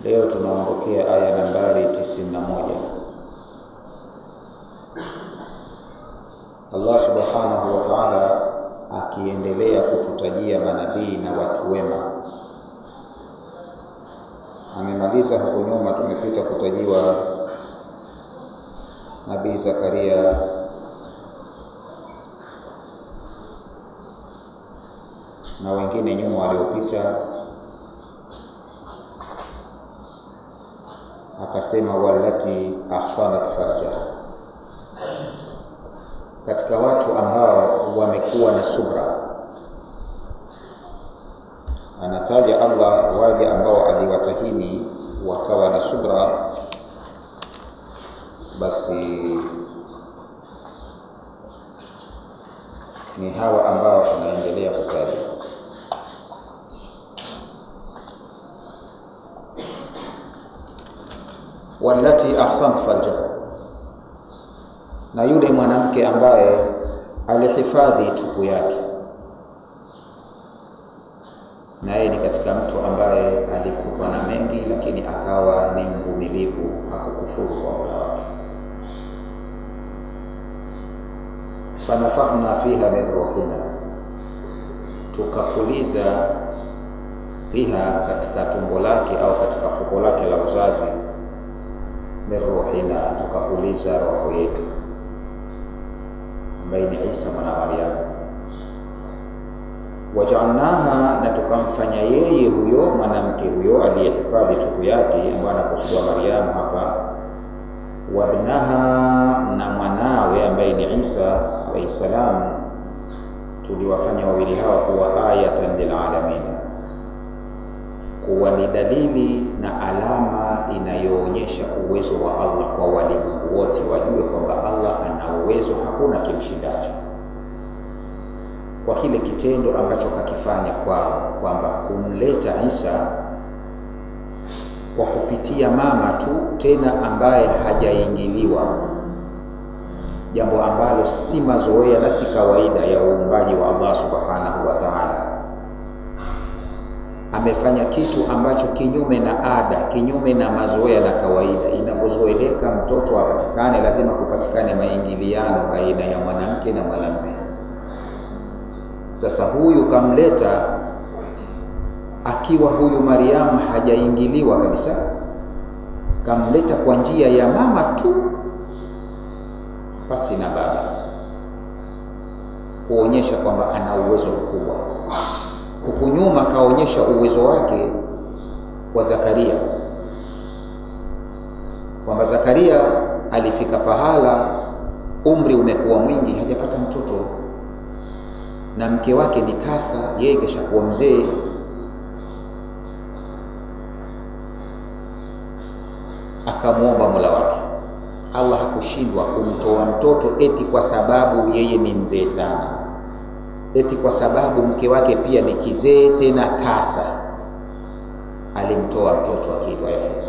Leo tunaondokea aya nambari 91. Allah subhanahu wa ta'ala akiendelea kututajia manabii na watu wema. Amemaliza huko nyuma, tumepita kutajiwa Nabii Zakaria, na wengine nyuma waliopita. Akasema wallati ahsanat farja, katika watu ambao wamekuwa na subra. Anataja Allah waja ambao aliwatahini wakawa na subra, basi ni hawa ambao tunaendelea kutaja. Wallati ahsan farjaha, na yule mwanamke ambaye alihifadhi tupu yake, na yeye ni katika mtu ambaye alikutwa na mengi, lakini akawa ni mvumilivu, hakukufuru kwa Mola wake. Fanafakhna fiha min ruhina, tukapuliza fiha, katika tumbo lake au katika fuko lake la uzazi, min ruhina, tukapuliza roho yetu, ambaye ni Isa mwana Maryam. Waja'alnaha, na tukamfanya yeye huyo mwanamke huyo aliyehifadhi tupu yake, ambaye anakusudiwa Maryam hapa, wabnaha, na mwanawe ambaye ni Isa alayhi salam, tuliwafanya wawili hawa kuwa ayatan lil alamin, kuwa ni dalili na alama inayoonyesha uwezo wa Allah kwa walimwengu wote, wajue kwamba Allah ana uwezo, hakuna kimshindacho, kwa kile kitendo ambacho kakifanya kwao, kwamba kumleta Isa kwa kupitia mama tu, tena ambaye hajaingiliwa, jambo ambalo si mazoea na si kawaida ya uumbaji wa Allah subhanahu wa ta'ala. Amefanya kitu ambacho kinyume na ada, kinyume na mazoea na kawaida. Inapozoeleka mtoto apatikane, lazima kupatikane maingiliano baina ya mwanamke na mwanamume. Sasa huyu kamleta akiwa huyu Maryam hajaingiliwa kabisa, kamleta kwa njia ya mama tu, pasi na baba, kuonyesha kwamba ana uwezo mkubwa. Huku nyuma kaonyesha uwezo wake wa Zakaria, kwamba Zakaria alifika pahala umri umekuwa mwingi, hajapata mtoto, na mke wake ni tasa, yeye kishakuwa mzee. Akamwomba Mola wake. Allah hakushindwa kumtoa mtoto eti kwa sababu yeye ni mzee sana, eti kwa sababu mke wake pia ni kizee tena tasa. Alimtoa mtoto akiitwa Yahya.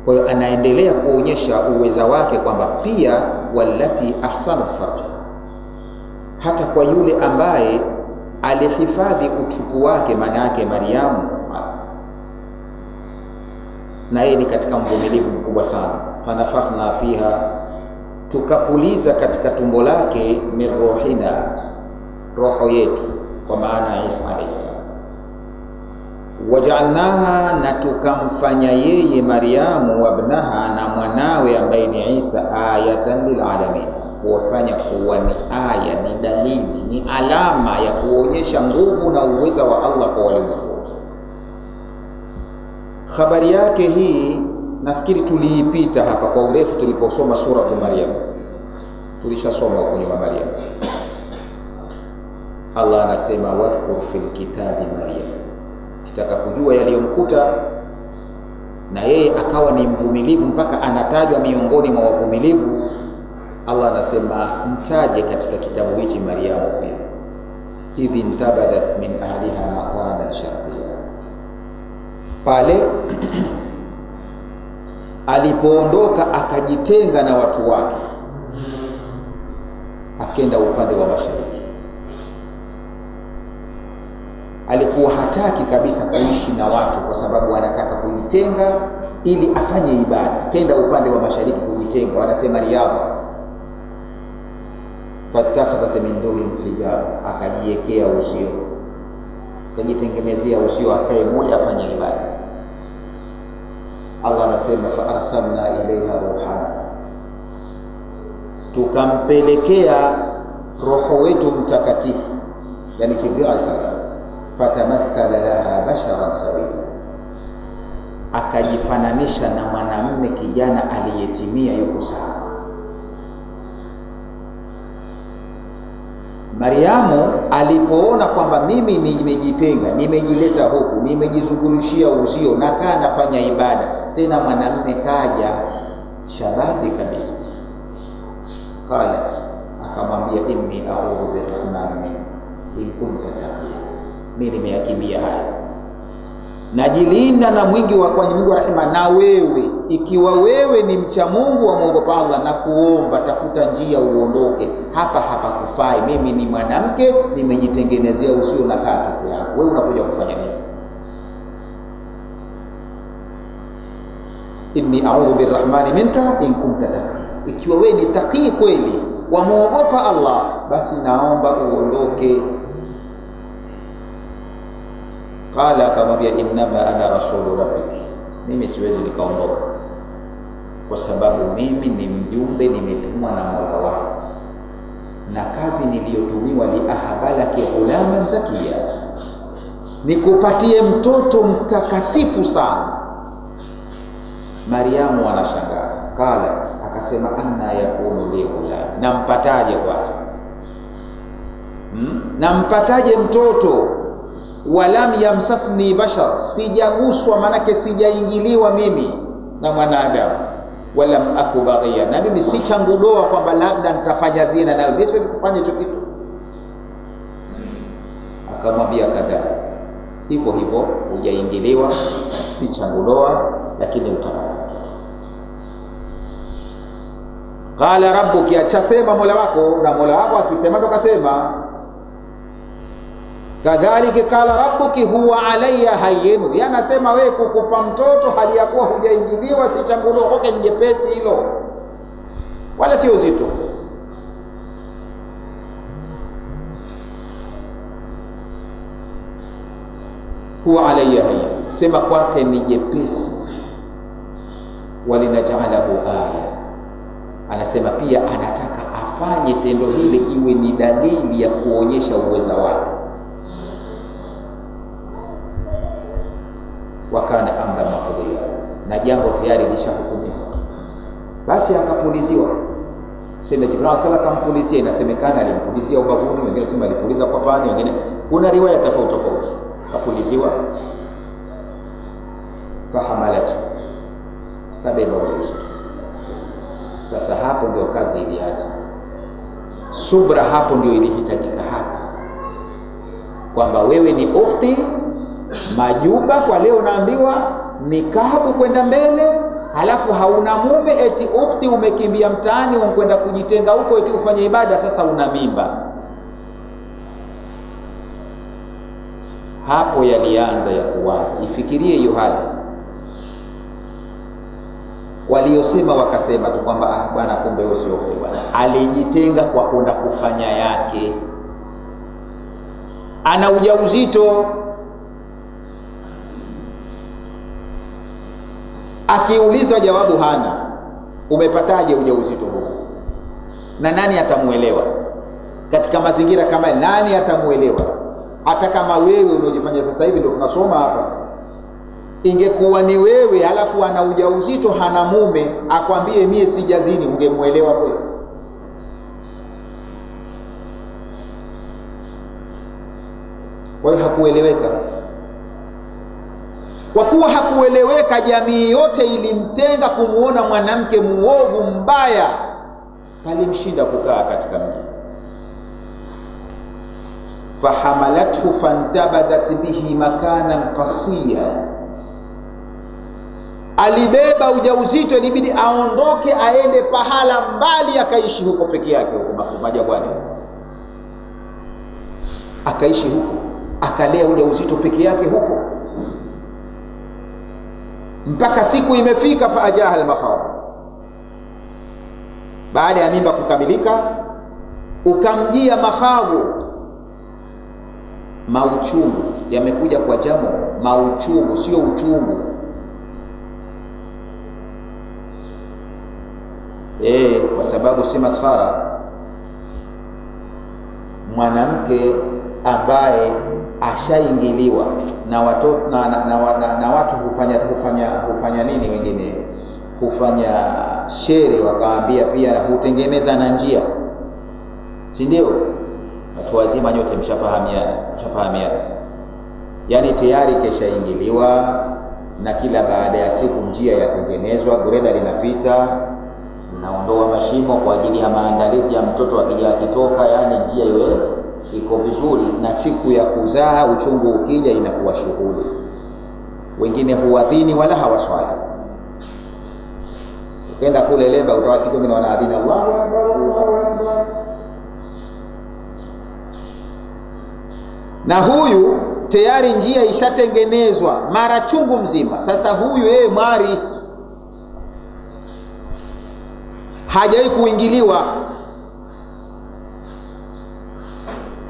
Kwa hiyo anaendelea kuonyesha uweza wake kwamba pia wallati ahsanat farja, hata kwa yule ambaye alihifadhi utupu wake, maana yake Maryamu, na yeye ni katika mvumilivu mkubwa sana. Fanafakhna fiha, tukapuliza katika tumbo lake, min ruhina, roho yetu, kwa maana Isa alayhi salam. Waja'alnaha, na tukamfanya yeye Maryamu, wabnaha, na mwanawe ambaye ni Isa, ayatan lil alamin, kuwafanya kuwa ni aya, ni dalili, ni alama ya kuonyesha nguvu na uweza wa Allah kwa walimwengu wote. Habari yake hii nafikiri tuliipita hapa kwa urefu tuliposoma sura ya Maryam. Tulishasoma huko nyuma Maryam. Allah anasema wadhkur fil kitabi Maryam, kitaka kujua yaliyomkuta, na yeye akawa ni mvumilivu mpaka anatajwa miongoni mwa wavumilivu. Allah anasema mtaje katika kitabu hichi Maryam pia, idhi intabadat min ahliha maqaman sharqiyya, pale alipoondoka akajitenga na watu wake, akenda upande wa mashariki. alikuwa hataki kabisa kuishi na watu, kwa sababu anataka kujitenga ili afanye ibada. Kenda upande wa mashariki kujitenga, wanasema Riyadha. Fatakhadhat min duni hijaba, akajiwekea uzio, akajitengenezea uzio, akae moja afanye ibada. Allah anasema fa arsalna ilaiha ruhana, tukampelekea roho wetu mtakatifu, yani Jibril alayhi salam. Fatamathala laha basharan sawia, akajifananisha na mwanamume kijana aliyetimia, yuko sawa. Mariamu alipoona kwamba mimi nimejitenga, nimejileta huku, nimejizungurushia uzio, nakaa nafanya ibada, tena mwanamume kaja shababi kabisa, qalat, akamwambia inni a'udhu birrahmani minka in kunta taqiya, mimi nimeyakimbia haya, najilinda na mwingi wa rehema na wewe, ikiwa wewe ni mcha Mungu wa muogopa Allah, na kuomba tafuta njia uondoke hapa kufai. Mimi ni mwanamke, nimejitengenezea usio na kaa peke yangu, wewe unakuja kufanya nini? Inni a'udhu birrahmani minka in kunta taqi, ikiwa wewe ni taqi kweli wa muogopa Allah, basi naomba uondoke. Qala, akamwambia innama ana rasulu rabbiki, mimi siwezi nikaondoka, kwa sababu mimi ni mjumbe, nimetumwa na Mola wako, na kazi niliyotumiwa li ahabalaki ghulaman zakia, nikupatie mtoto mtakasifu sana. Mariamu anashangaa. Kala, akasema anna yakunu li ghulam, nampataje kwanza? Nampataje mtoto? Walam yamsasni bashar, sijaguswa, manake sijaingiliwa mimi na mwanadamu. Walam aku baghiya, na mimi si changudoa kwamba labda nitafanya zina nayo, mimi siwezi kufanya hicho kitu. Akamwambia kadhalika, hivyo hivyo, hujaingiliwa, si changudoa, lakini utapata. Qala rabbuki, achasema Mola wako, na Mola wako akisema ndo kasema. Kadhalika qala rabbuki huwa alayya hayyinu, yanasema wewe kukupa mtoto hali ya kuwa hujaingiliwa si changudoa, kwake njepesi hilo, wala sio zito. Huwa alayya hayyin, sema kwake ni jepesi. Walinaj'alahu aya, anasema pia anataka afanye tendo hili iwe ni dalili ya kuonyesha uweza wake. Wakana amra maqdiya, na jambo tayari lishahukumiwa. Basi akapuliziwa. Sema Jibril sala kampulizia, inasemekana alimpulizia ubavuni, wengine sema alipuliza kwa pani, wengine kuna riwaya tofauti tofauti. Kapuliziwa, fahamalatu, kabeba ujauzito. Sasa hapo ndio kazi ilianza. Subra hapo ndio ilihitajika hapa, kwamba wewe ni ukhti majuba, kwa leo naambiwa nikabu kwenda mbele, halafu hauna mume, eti ukhti umekimbia mtaani unakwenda kujitenga huko eti ufanye ibada, sasa una mimba. Hapo yalianza ya kuanza. Ifikirie hiyo hali. Waliosema wakasema tu kwamba bwana, kumbe wewe sio ukhti bwana, alijitenga kwa kwenda kufanya yake, ana ujauzito. Akiulizwa jawabu hana. Umepataje ujauzito huu? Na nani atamuelewa katika mazingira kama nani atamuelewa? Hata kama wewe unaojifanya sasa hivi ndio tunasoma hapa, ingekuwa ni wewe halafu ana ujauzito hana mume, akwambie mie sijazini, ungemuelewa kweli? Kwa hiyo hakueleweka. Kwa kuwa hakueleweka, jamii yote ilimtenga kumuona mwanamke muovu mbaya, alimshinda kukaa katika mji. Fahamalathu fantabadat bihi makanan qasiya, alibeba ujauzito, ilibidi aondoke aende pahala mbali, akaishi huko peke yake huko majabwani, akaishi huko akalea ujauzito peke yake huko mpaka siku imefika, faajaha al-makhadh, baada ya mimba kukamilika ukamjia makhadhu. Mauchungu yamekuja kwa jamu, mauchungu sio uchungu. Kwa sababu si maskhara. Mwanamke ambaye ashaingiliwa na watu na watu hufanya nini, wengine hufanya shere, wakaambia pia hutengeneza na njia, si ndio? Watu wazima nyote mshafahamia. Yani tayari keshaingiliwa na kila baada ya siku njia yatengenezwa, greda linapita, naondoa mashimo kwa ajili ya maandalizi ya mtoto akija akitoka, yani njia iwe iko vizuri, na siku ya kuzaa uchungu ukija inakuwa shughuli. Wengine huadhini wala hawaswali. Ukenda kule Leba utawasikia wengine wanaadhini Allahu Akbar, Allahu Akbar. Na huyu tayari njia ishatengenezwa mara chungu mzima. Sasa huyu yeye mwari hajawahi kuingiliwa,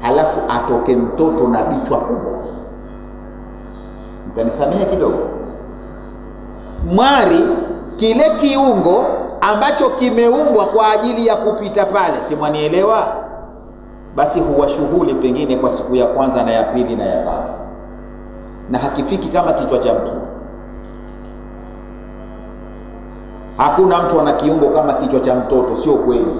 halafu atoke mtoto na bichwa kubwa. Mtanisamia kidogo. Mwari, kile kiungo ambacho kimeumbwa kwa ajili ya kupita pale, si mwanielewa? Basi huwa shughuli pengine kwa siku ya kwanza na ya pili na ya tatu, na hakifiki kama kichwa cha mtu. Hakuna mtu ana kiungo kama kichwa cha mtoto, sio kweli.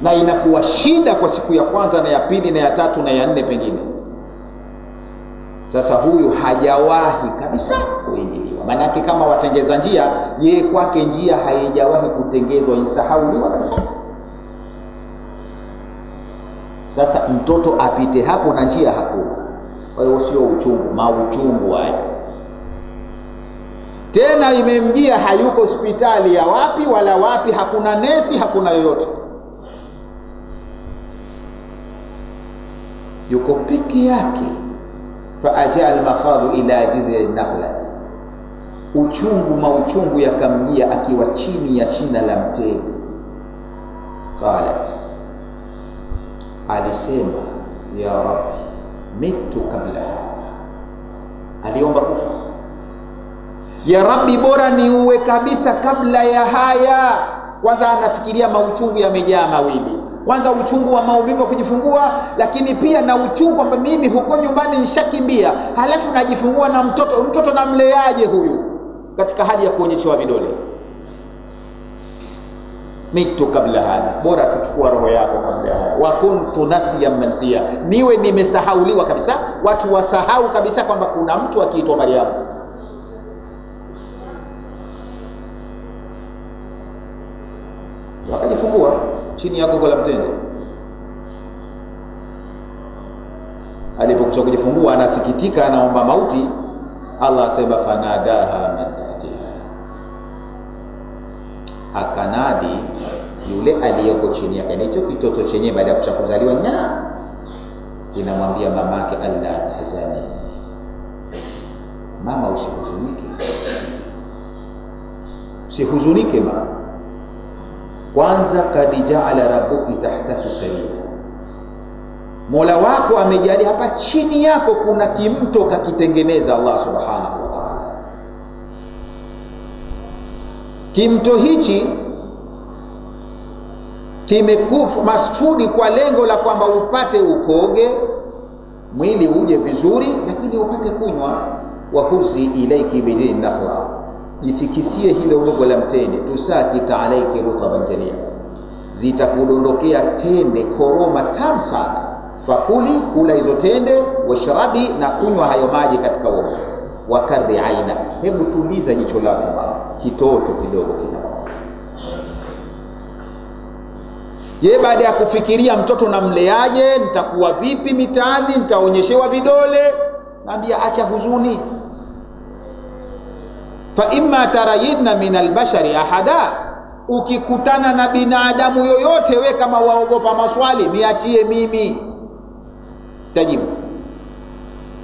Na inakuwa shida kwa siku ya kwanza na ya pili na ya tatu na ya nne pengine. Sasa huyu hajawahi kabisa kuingiliwa. Maanake kama watengeza njia, yeye kwake njia haijawahi kutengezwa, isahauliwa kabisa. Sasa mtoto apite hapo na njia hakuna. Kwa hiyo sio uchungu, mauchungu hayo. Tena imemjia, hayuko hospitali ya wapi wala wapi, hakuna nesi, hakuna yoyote, yuko peke yake. Faaja al-makhadhu ila jiz'i an-nakhlati, uchungu mauchungu yakamjia akiwa chini ya shina la mtende. Qalat, alisema ya Rabbi mitu kabla, aliomba kufa. Ya Rabbi, bora niuwe kabisa kabla ya haya. Kwanza anafikiria mauchungu yamejaa mawili. Kwanza uchungu wa maumivu wa kujifungua, lakini pia na uchungu kwamba mimi huko nyumbani nishakimbia, halafu najifungua na mtoto namleaje huyu, katika hali ya kuonyeshewa vidole. Mitu kabla hada, bora tuchukua roho yako kabla ya haya. Wa kuntu nasiyan mansiya, niwe nimesahauliwa kabisa, watu wasahau kabisa kwamba kuna mtu akiitwa Mariamu. Wakajifungua chini ya gogo la mtende. Alipokuja kujifungua anasikitika, anaomba mauti. Allah asema fanadaha min tahtiha, akanadi yule aliyoko chini yake. Ndicho kitoto chenye baada ya kuzaliwa inamwambia mamake, alla tahzani, mama usihuzunike, usihuzunike mama. Kwanza kad jaala rabbuki tahtaki sarira, Mola wako amejali hapa chini yako kuna kimto kakitengeneza Allah subhanahu wa ta'ala. Kimto hichi kimekufa masudi kwa lengo la kwamba upate ukoge, mwili uje vizuri, lakini upate kunywa. Wa huzi ilaiki bidin nakhla, jitikisie hilo gogo la mtende, tusakita alaiki rutaban jania, zitakudondokea tende koroma tamu sana. Fakuli, kula hizo tende, washrabi, na kunywa hayo maji katika wote. Wakarri aina, hebu tuliza jicho lako mama, kitoto kidogo kina. Ye baada ya kufikiria mtoto namleaje, nitakuwa vipi mitaani, nitaonyeshewa vidole, naambia acha huzuni. Fa imma tarayidna min albashari ahada, ukikutana na binadamu yoyote, we kama waogopa maswali, niachie mimi. tajibu.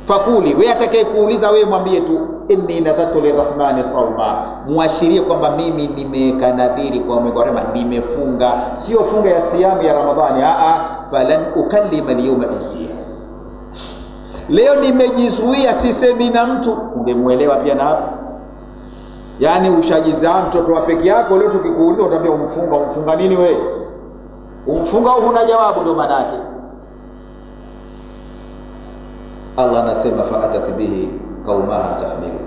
Fakuli, wewe atakaye kuuliza wewe mwambie tu inni nadhatu lirrahmani sawma, muashirie kwamba mimi nimeweka nadhiri kwa Mungu rehema, nimefunga, sio funga ya siamu ya Ramadhani, falan ukallima al-yawma insiya. Leo nimejizuia sisemi na mtu, ungemuelewa pia na hapo. Yani ushajizaa mtoto wa peke yako, leo tukikuuliza utaambia umfunga nini wewe? Umfunga au huna jawabu? Ndio maana yake. Allah anasema fa'atat bihi qaumaha tahmilu,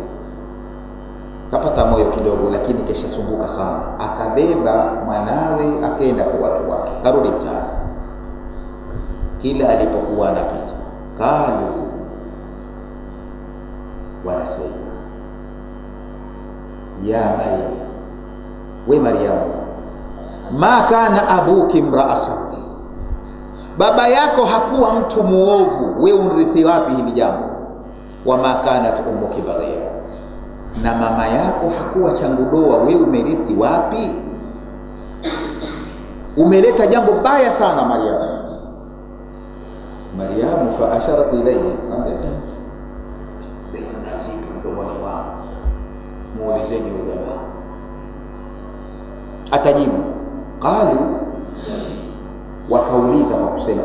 kapata moyo kidogo, lakini kesha sumbuka sana, akabeba mwanawe akaenda kwa watu wake, karudi mtaani. Kila alipokuwa anapita, kalu, wanasema ya Maryam, we Maryam, ma kana abuki imra'a sawi, baba yako hakuwa mtu muovu, wewe unrithi wapi hili jambo? Wa ma kanat ummuki baghiya, na mama yako hakuwa changudoa, wewe umerithi wapi? Umeleta jambo baya sana Maryam. Maryam fa asharat ilayhi, naziki mdomoni wao, muulizeni huyo. Atajibu, qalu, wakauliza kwa kusema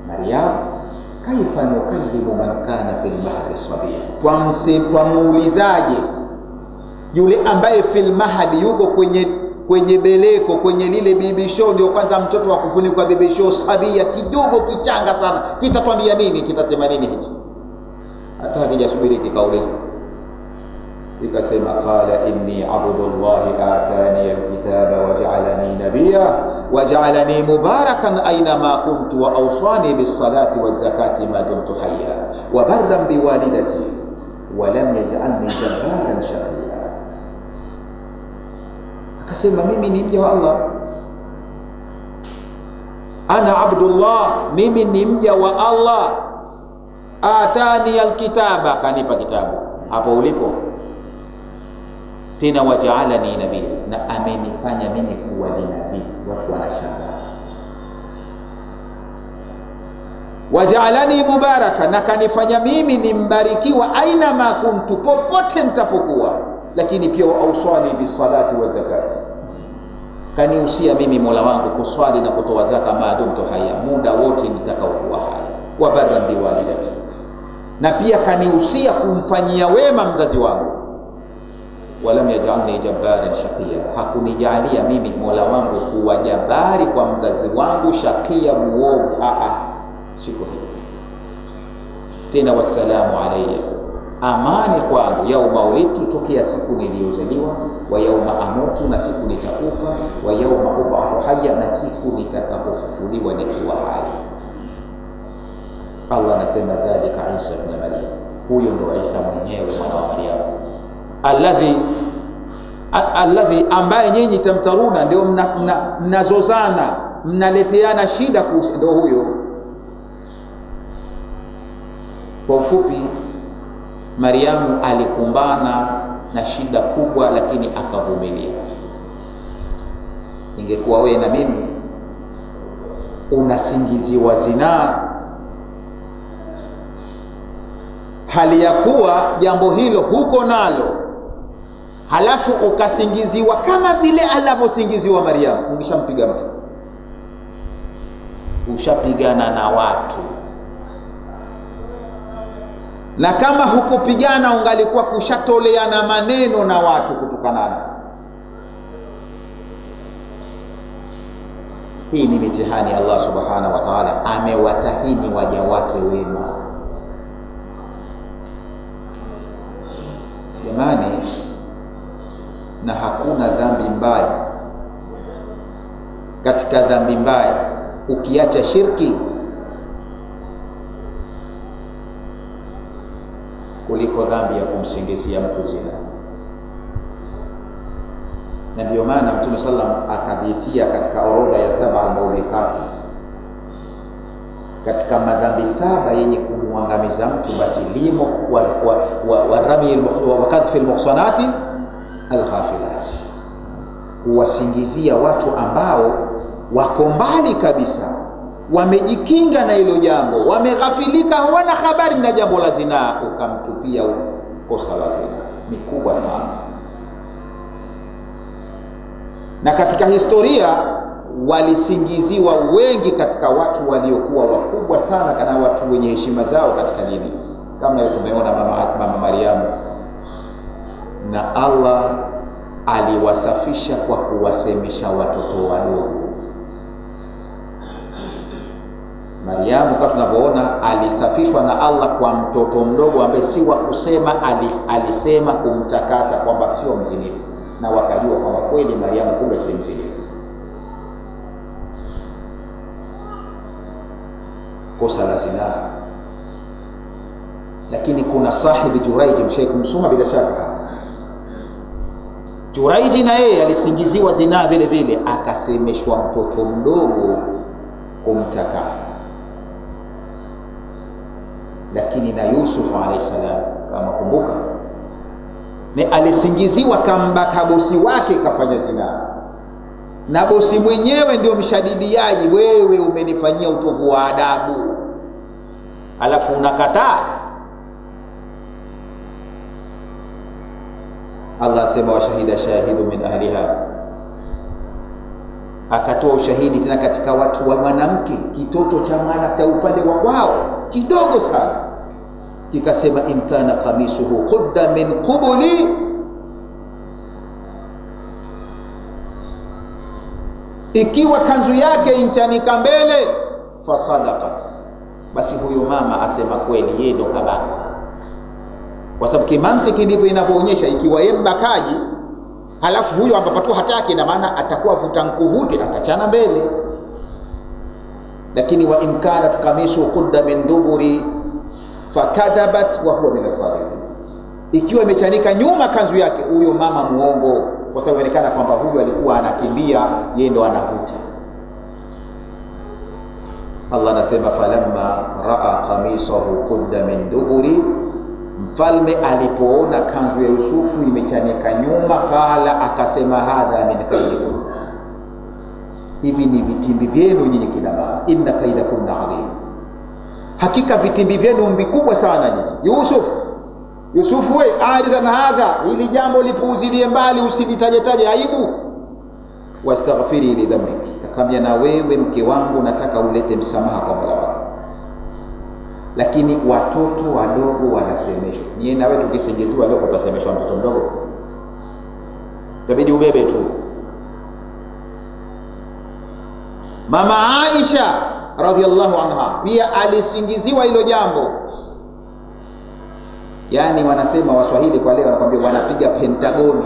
Maryam, kaifa nukallimu man kana fil mahdi sabiya, kwa muulizaje yule ambaye fil mahdi, yuko kwenye beleko, kwenye lile bibisho, ndio kwanza mtoto wa kufunikwa bibisho, sabia kidogo kichanga sana, kitatwambia nini? Kitasema nini hicho? Hata hakijasubiri kikaulizwa, ikasema qala inni abdullahi atani alkitaba waj'alani nabiyya waj'alani mubarakan aina ma kuntu wa awsani bis salati waz zakati ma dumtu hayya wa barran bi walidati wa lam yaj'alni jabbaran shaqiya. Akasema mimi ni mja wa Allah, ana abdullah, mimi ni mja wa Allah, atani alkitaba, kanipa kitabu. Hapo ulipo tena, waja'alani nabii, na amenifanya mimi kuwa ni nabii. Watu wanashangaa. Waja'alani mubaraka, na kanifanya mimi ni mbarikiwa, aina ma kuntu, popote nitapokuwa. Lakini pia auswani bisalati wa zakati, kanihusia mimi Mola wangu kuswali na kutoa zaka maadumtu haya, muda wote nitakaokuwa hai. Wa barran biwalidati, na pia kanihusia kumfanyia wema mzazi wangu. Walam yaj'alni jabbaran shaqiya, hakunijalia mimi Mola wangu kuwa jabari kwa mzazi wangu, shaqiya, muovu. Siko hiyo tena. Wassalamu alayya, amani kwangu, yauma ulitu, tokea siku niliyozaliwa, wa yauma amutu, na siku nitakufa, wa yauma ub'athu hayya, na siku nitakapofufuliwa nikiwa hai. Allah anasema dhalika Isa ibn Maryam, huyo ndo Isa mwenyewe mwana wa Maryam, alladhi ambaye nyinyi tamtaruna, ndio mnazozana, mnaleteana shida kuhusu, ndio huyo. Kwa ufupi, Maryamu alikumbana na shida kubwa, lakini akavumilia. Ingekuwa wewe na mimi unasingiziwa zinaa, hali ya kuwa jambo hilo huko nalo, halafu ukasingiziwa kama vile alivyosingiziwa Maryam, ungeshampiga mtu, ushapigana na watu. Na kama hukupigana, ungalikuwa kushatoleana maneno na watu kutukanana. Hii ni mitihani Allah subhanahu wa ta'ala amewatahini waja wake wema. Jamani, na hakuna dhambi mbaya katika dhambi mbaya ukiacha shirki kuliko dhambi ya kumsingizia mtu zina. Na ndio maana Mtume sallam akaditia katika orodha ya 7 al-mubiqati, katika madhambi 7 yenye kumwangamiza mtu, basi limo wa rami wa kadhfi al-muhsanati al-ghafilati, kuwasingizia watu ambao wako mbali kabisa, wamejikinga na hilo jambo, wameghafilika, hawana habari na jambo la zinaa, ukamtupia kosa la zinaa, ni kubwa sana. Na katika historia walisingiziwa wengi katika watu waliokuwa wakubwa sana, kana watu wenye heshima zao katika dini, kama tumeona mama Mariamu, na Allah aliwasafisha kwa kuwasemesha watoto wadogo. Mariamu kama tunavyoona alisafishwa na Allah kwa mtoto mdogo ambaye si wa kusema, alisema kumtakasa kwamba sio mzinifu, na wakajua kwamba kweli Mariamu kumbe si mzinifu. Kosa la zinaa. Lakini kuna sahibi Juraij, mshakumsoma bila shaka. Juraij na yeye alisingiziwa zinaa vile vile, akasemeshwa mtoto mdogo kumtakasa. Lakini na Yusuf alayhi salam, kama kumbuka, ni alisingiziwa kambaka bosi wake kafanya zinaa, na bosi mwenyewe ndio mshadidiaji, wewe umenifanyia utovu wa adabu, alafu unakataa. Allah asema wa shahida shahidu min ahliha, akatoa ushahidi tena katika watu wa mwanamke, kitoto cha mwana cha upande wa kwao kidogo sana, kikasema in kana qamisuhu qudda min qubuli, ikiwa kanzu yake inchanika mbele, fasadaqat, basi huyo mama asema kweli, yeye ndo kabaka. Kwa sababu kimantiki ndivyo inavyoonyesha, ikiwa yeye mbakaji halafu huyo ambapatu hataki, na maana atakuwa vuta nkuvute, atachana mbele. Lakini wa in kanat qamisu qudda min duburi fakadabat wa huwa min as-sadiqin, ikiwa imechanika nyuma kanzu yake, huyo mama muongo, kwa sababu inaonekana kwamba huyu alikuwa anakimbia, yeye ndo anavuta. Allah anasema falamma raa qamisahu qudda min duburi, mfalme alipoona kanzu ya Yusufu imechanika nyuma, kala, akasema hadha min kaidikum, hivi ni vitimbi vyenu nyinyi kina mama, inna kaidakum adhim, hakika vitimbi vyenu vikubwa sana nyinyi. Yusufu we aridhan hadha, ili jambo lipuuzilie mbali, usilitaje aibu. Wastaghfiri li dhanbiki, akamwambia na wewe mke wangu nataka ulete msamaha kwa Mola wako. Lakini watoto wadogo wanasemeshwa. Nyie na wewe tukisingiziwa leo utasemeshwa mtoto mdogo, itabidi ubebe tu. Mama Aisha radhiallahu anha pia alisingiziwa hilo jambo. Yani wanasema Waswahili kwa leo wanakuambia wanapiga pentagoni,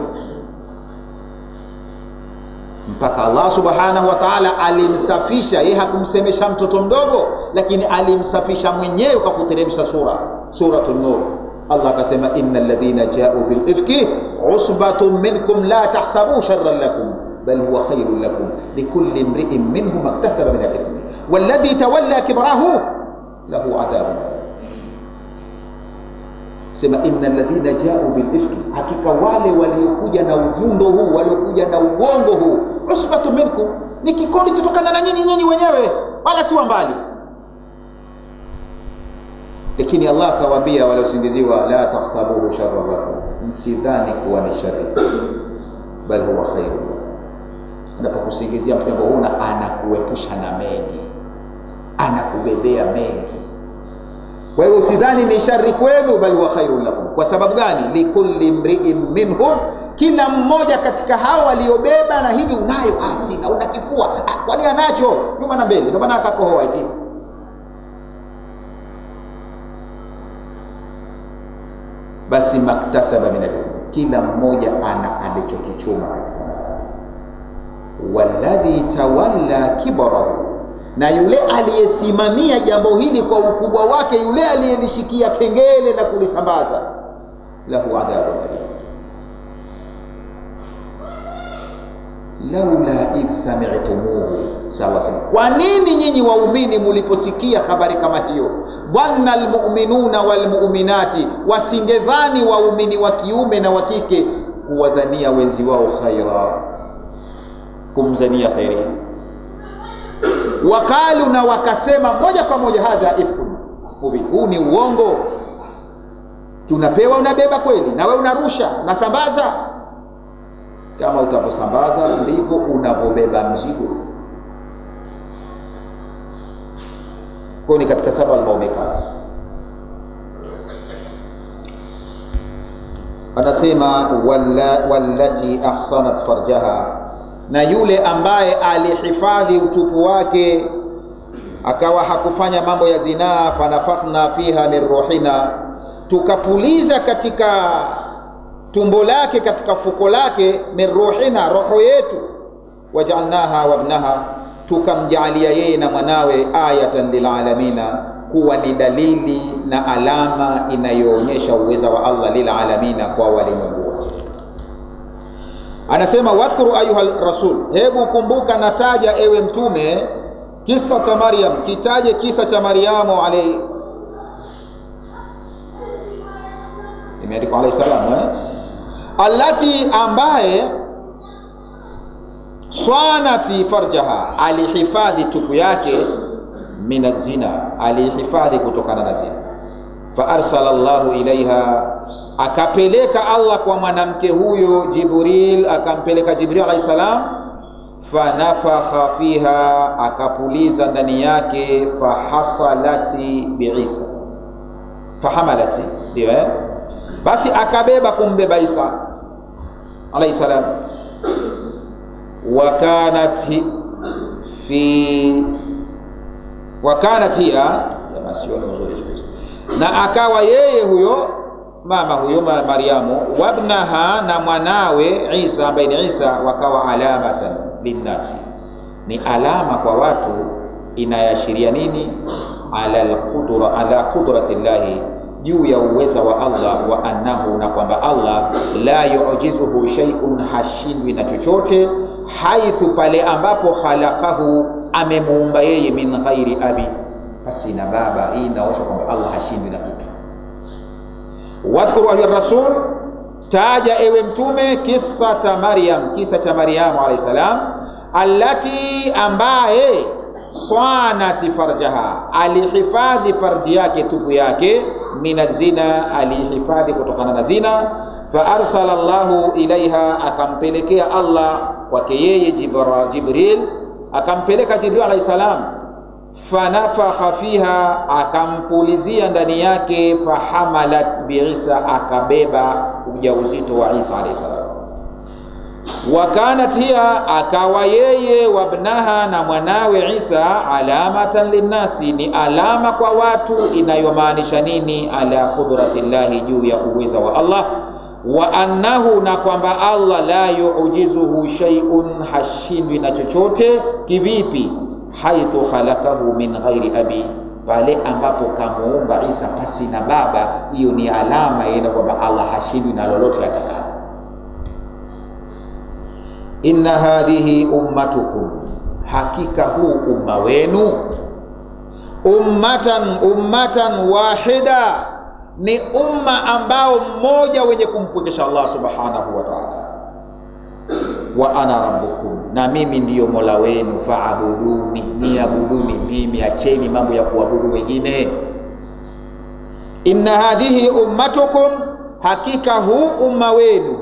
mpaka Allah subhanahu wa ta'ala alimsafisha. Yeye hakumsemesha mtoto mdogo, lakini alimsafisha mwenyewe kwa kuteremsha suratul Nur. Allah akasema innal ladhina ja'u bil ifki usbatun minkum la tahsabu sharran lakum bal huwa khairun lakum likulli imri'in minhum iktasaba min al-ithmi walladhi tawalla kibrahu lahu adhabun. Sema innal ladhina ja'u bil ifki, hakika wale waliokuja na uvundo huu, waliokuja na uongo huu, usbatu minkum, ni kikundi kutokana na nyinyi wenyewe, wala si wa mbali. Lakini Allah akawaambia wale usingiziwa, la tahsabuhu sharran lakum, msidhani kuwa ni shari, bal huwa khairun. Unapokusingizia mtu ambao anakuepusha na mengi, anakubebea mengi, kwa hiyo usidhani ni shari kwenu, bali wa khairun lakum. Kwa sababu gani? Likulli imri'in minhum, kila mmoja katika hao waliobeba. Na hivi unayo asina, una kifua, kwani anacho nyuma na mbele, ndio maana akakohoa eti. Basi maktasaba min al-ithmi, kila mmoja ana alichokichuma katika madhambi. Walladhi tawalla kibrahu, na yule aliyesimamia jambo hili kwa ukubwa wake, yule aliyelishikia kengele na kulisambaza, lahu adhabun alim. Laula id sami'tumuhu, kwa nini nyinyi waumini muliposikia habari kama hiyo, dhanna almu'minuna walmu'minati, wasingedhani waumini wa kiume na wa kike kuwadhania wenzi wao khaira, kumzania khairi, Waqalu, na wakasema moja kwa moja, hadha ifkun mubin, huu ni uongo. Tunapewa, unabeba kweli, na wewe unarusha, unasambaza. Kama utaposambaza ndivyo unavobeba mzigo. Kwa ni katika saba al-mawbiqat. Anasema wallati ahsanat farjaha, na yule ambaye alihifadhi utupu wake akawa hakufanya mambo ya zinaa, fanafakhna fiha min ruhina, tukapuliza katika tumbo lake, katika fuko lake, min ruhina, roho yetu, waja'alnaha wabnaha, tukamjaalia yeye na mwanawe ayatan lilalamina, kuwa ni dalili na alama inayoonyesha uweza wa Allah lilalamina, kwa walimwengu wote. Anasema wadhkuru ayuha rasul, hebu kumbuka, nataja ewe mtume, kisa cha Maryam, kitaje kisa cha Maryamu alayhi, imeandikwa alayhi salam, allati, ambaye swanati farjaha, alihifadhi tupu yake, min zina, alihifadhi kutokana na zina. Fa arsala Allahu ilaiha, akapeleka Allah kwa mwanamke huyo Jibril, akampeleka Jibril alayhi salam. Fa nafakha fiha, akapuliza ndani yake. Fa hasalati bi Isa, fa hamalati, ndio basi akabeba, kumbeba Isa alayhi salam. Wa kanat hiya, na akawa yeye huyo mama huyo Maryamu, wabnaha, na mwanawe Isa ambaye ni Isa, wakawa alamatan linnasi, ni alama kwa watu. Inayashiria nini? Ala qudrati llahi, juu ya uweza wa Allah, wa annahu, na kwamba Allah la yu'jizuhu shay'un, hashindwi na chochote, haithu, pale ambapo khalaqahu, amemuumba yeye, min ghairi abi, basi na baba. Hii inaonyesha kwamba Allah hashindwi na kitu. Wadhkuru ayuha rasul, taja ewe mtume, kisa cha Maryam, kisa cha Maryamu alayhi salam, allati, ambaye swanati farjaha, alihifadhi farji yake, tupu yake, min zina, alihifadhi kutokana na zina. Fa arsala Allahu ilaiha, akampelekea Allah kwake yeye Jibril, akampeleka Jibril alayhi salam. Fanafakha fiha, akampulizia ndani yake. Fahamalat bi Isa, akabeba ujauzito wa Isa alayhi salam. Wa kanat hiya, akawa yeye, wabnaha, na mwanawe Isa, alamatan linnasi, ni alama kwa watu. Inayomaanisha nini? Ala qudratillahi, juu ya uweza wa Allah. Wa annahu, na kwamba Allah la yu'jizuhu shay'un, hashindwi na chochote. Kivipi? Haithu khalaqahu min ghairi abi, pale ambapo kamuumba Isa pasi na baba. Hiyo ni alama yeye kwamba Allah hashindwi na lolote atakalo. Inna hadhihi ummatukum, hakika huu umma wenu, ummatan wahida, ni umma ambao mmoja, wenye kumpwekesha Allah subhanahu wa ta'ala. Wa ana rabbukum, na mimi ndiyo mola wenu. Fa'buduni, niabuduni mimi, acheni mambo ya kuabudu wengine. Inna hadhihi ummatukum, hakika huu umma wenu,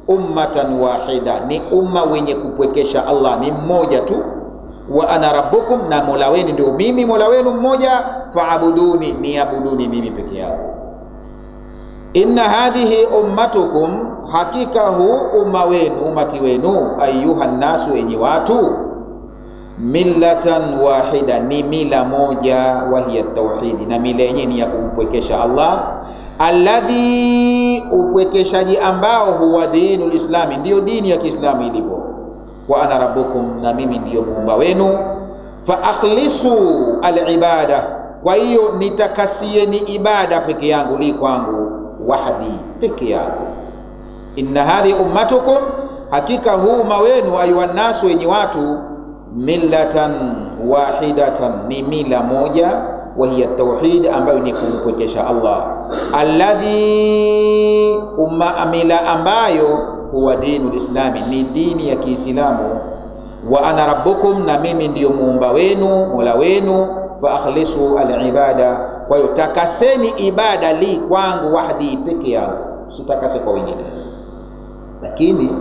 ummatan wahida, ni umma wenye kupwekesha Allah, ni mmoja tu. Wa ana rabbukum, na mola wenu ndio mimi, mola wenu mmoja. Fa'buduni, niabuduni mimi peke yangu. Inna hadhihi ummatukum, hakika huu umma wenu, umati wenu, ayuha nasu, enyi watu, millatan wahida, ni mila moja, wa hiya tauhidi, na mila yenyewe ni ya kumpwekesha Allah. Alladhi, upwekeshaji ambao, huwa dinul islami, ndiyo dini ya Kiislamu ilivyo. Wa ana rabbukum, na mimi ndiyo muumba wenu. Fa akhlisu alibada, kwa hiyo nitakasieni ibada peke yangu, li kwangu, wahdi, peke yangu. Inna hadhi ummatukum, hakika huu umma wenu, ayuhan nasu, enyi watu, millatan wahidatan, ni mila moja, wa hiya tauhid, ambayo ni kumpwekesha Allah. Alladhi, mila ambayo, huwa dinul islami, ni dini ya Kiislamu. wa ana rabbukum, na mimi ndiyo muumba wenu, mola wenu, fa akhlisu al-ibada, kwa hiyo takaseni ibada li kwangu, wahdi, peke yangu, sitakase kwa wengine. Lakini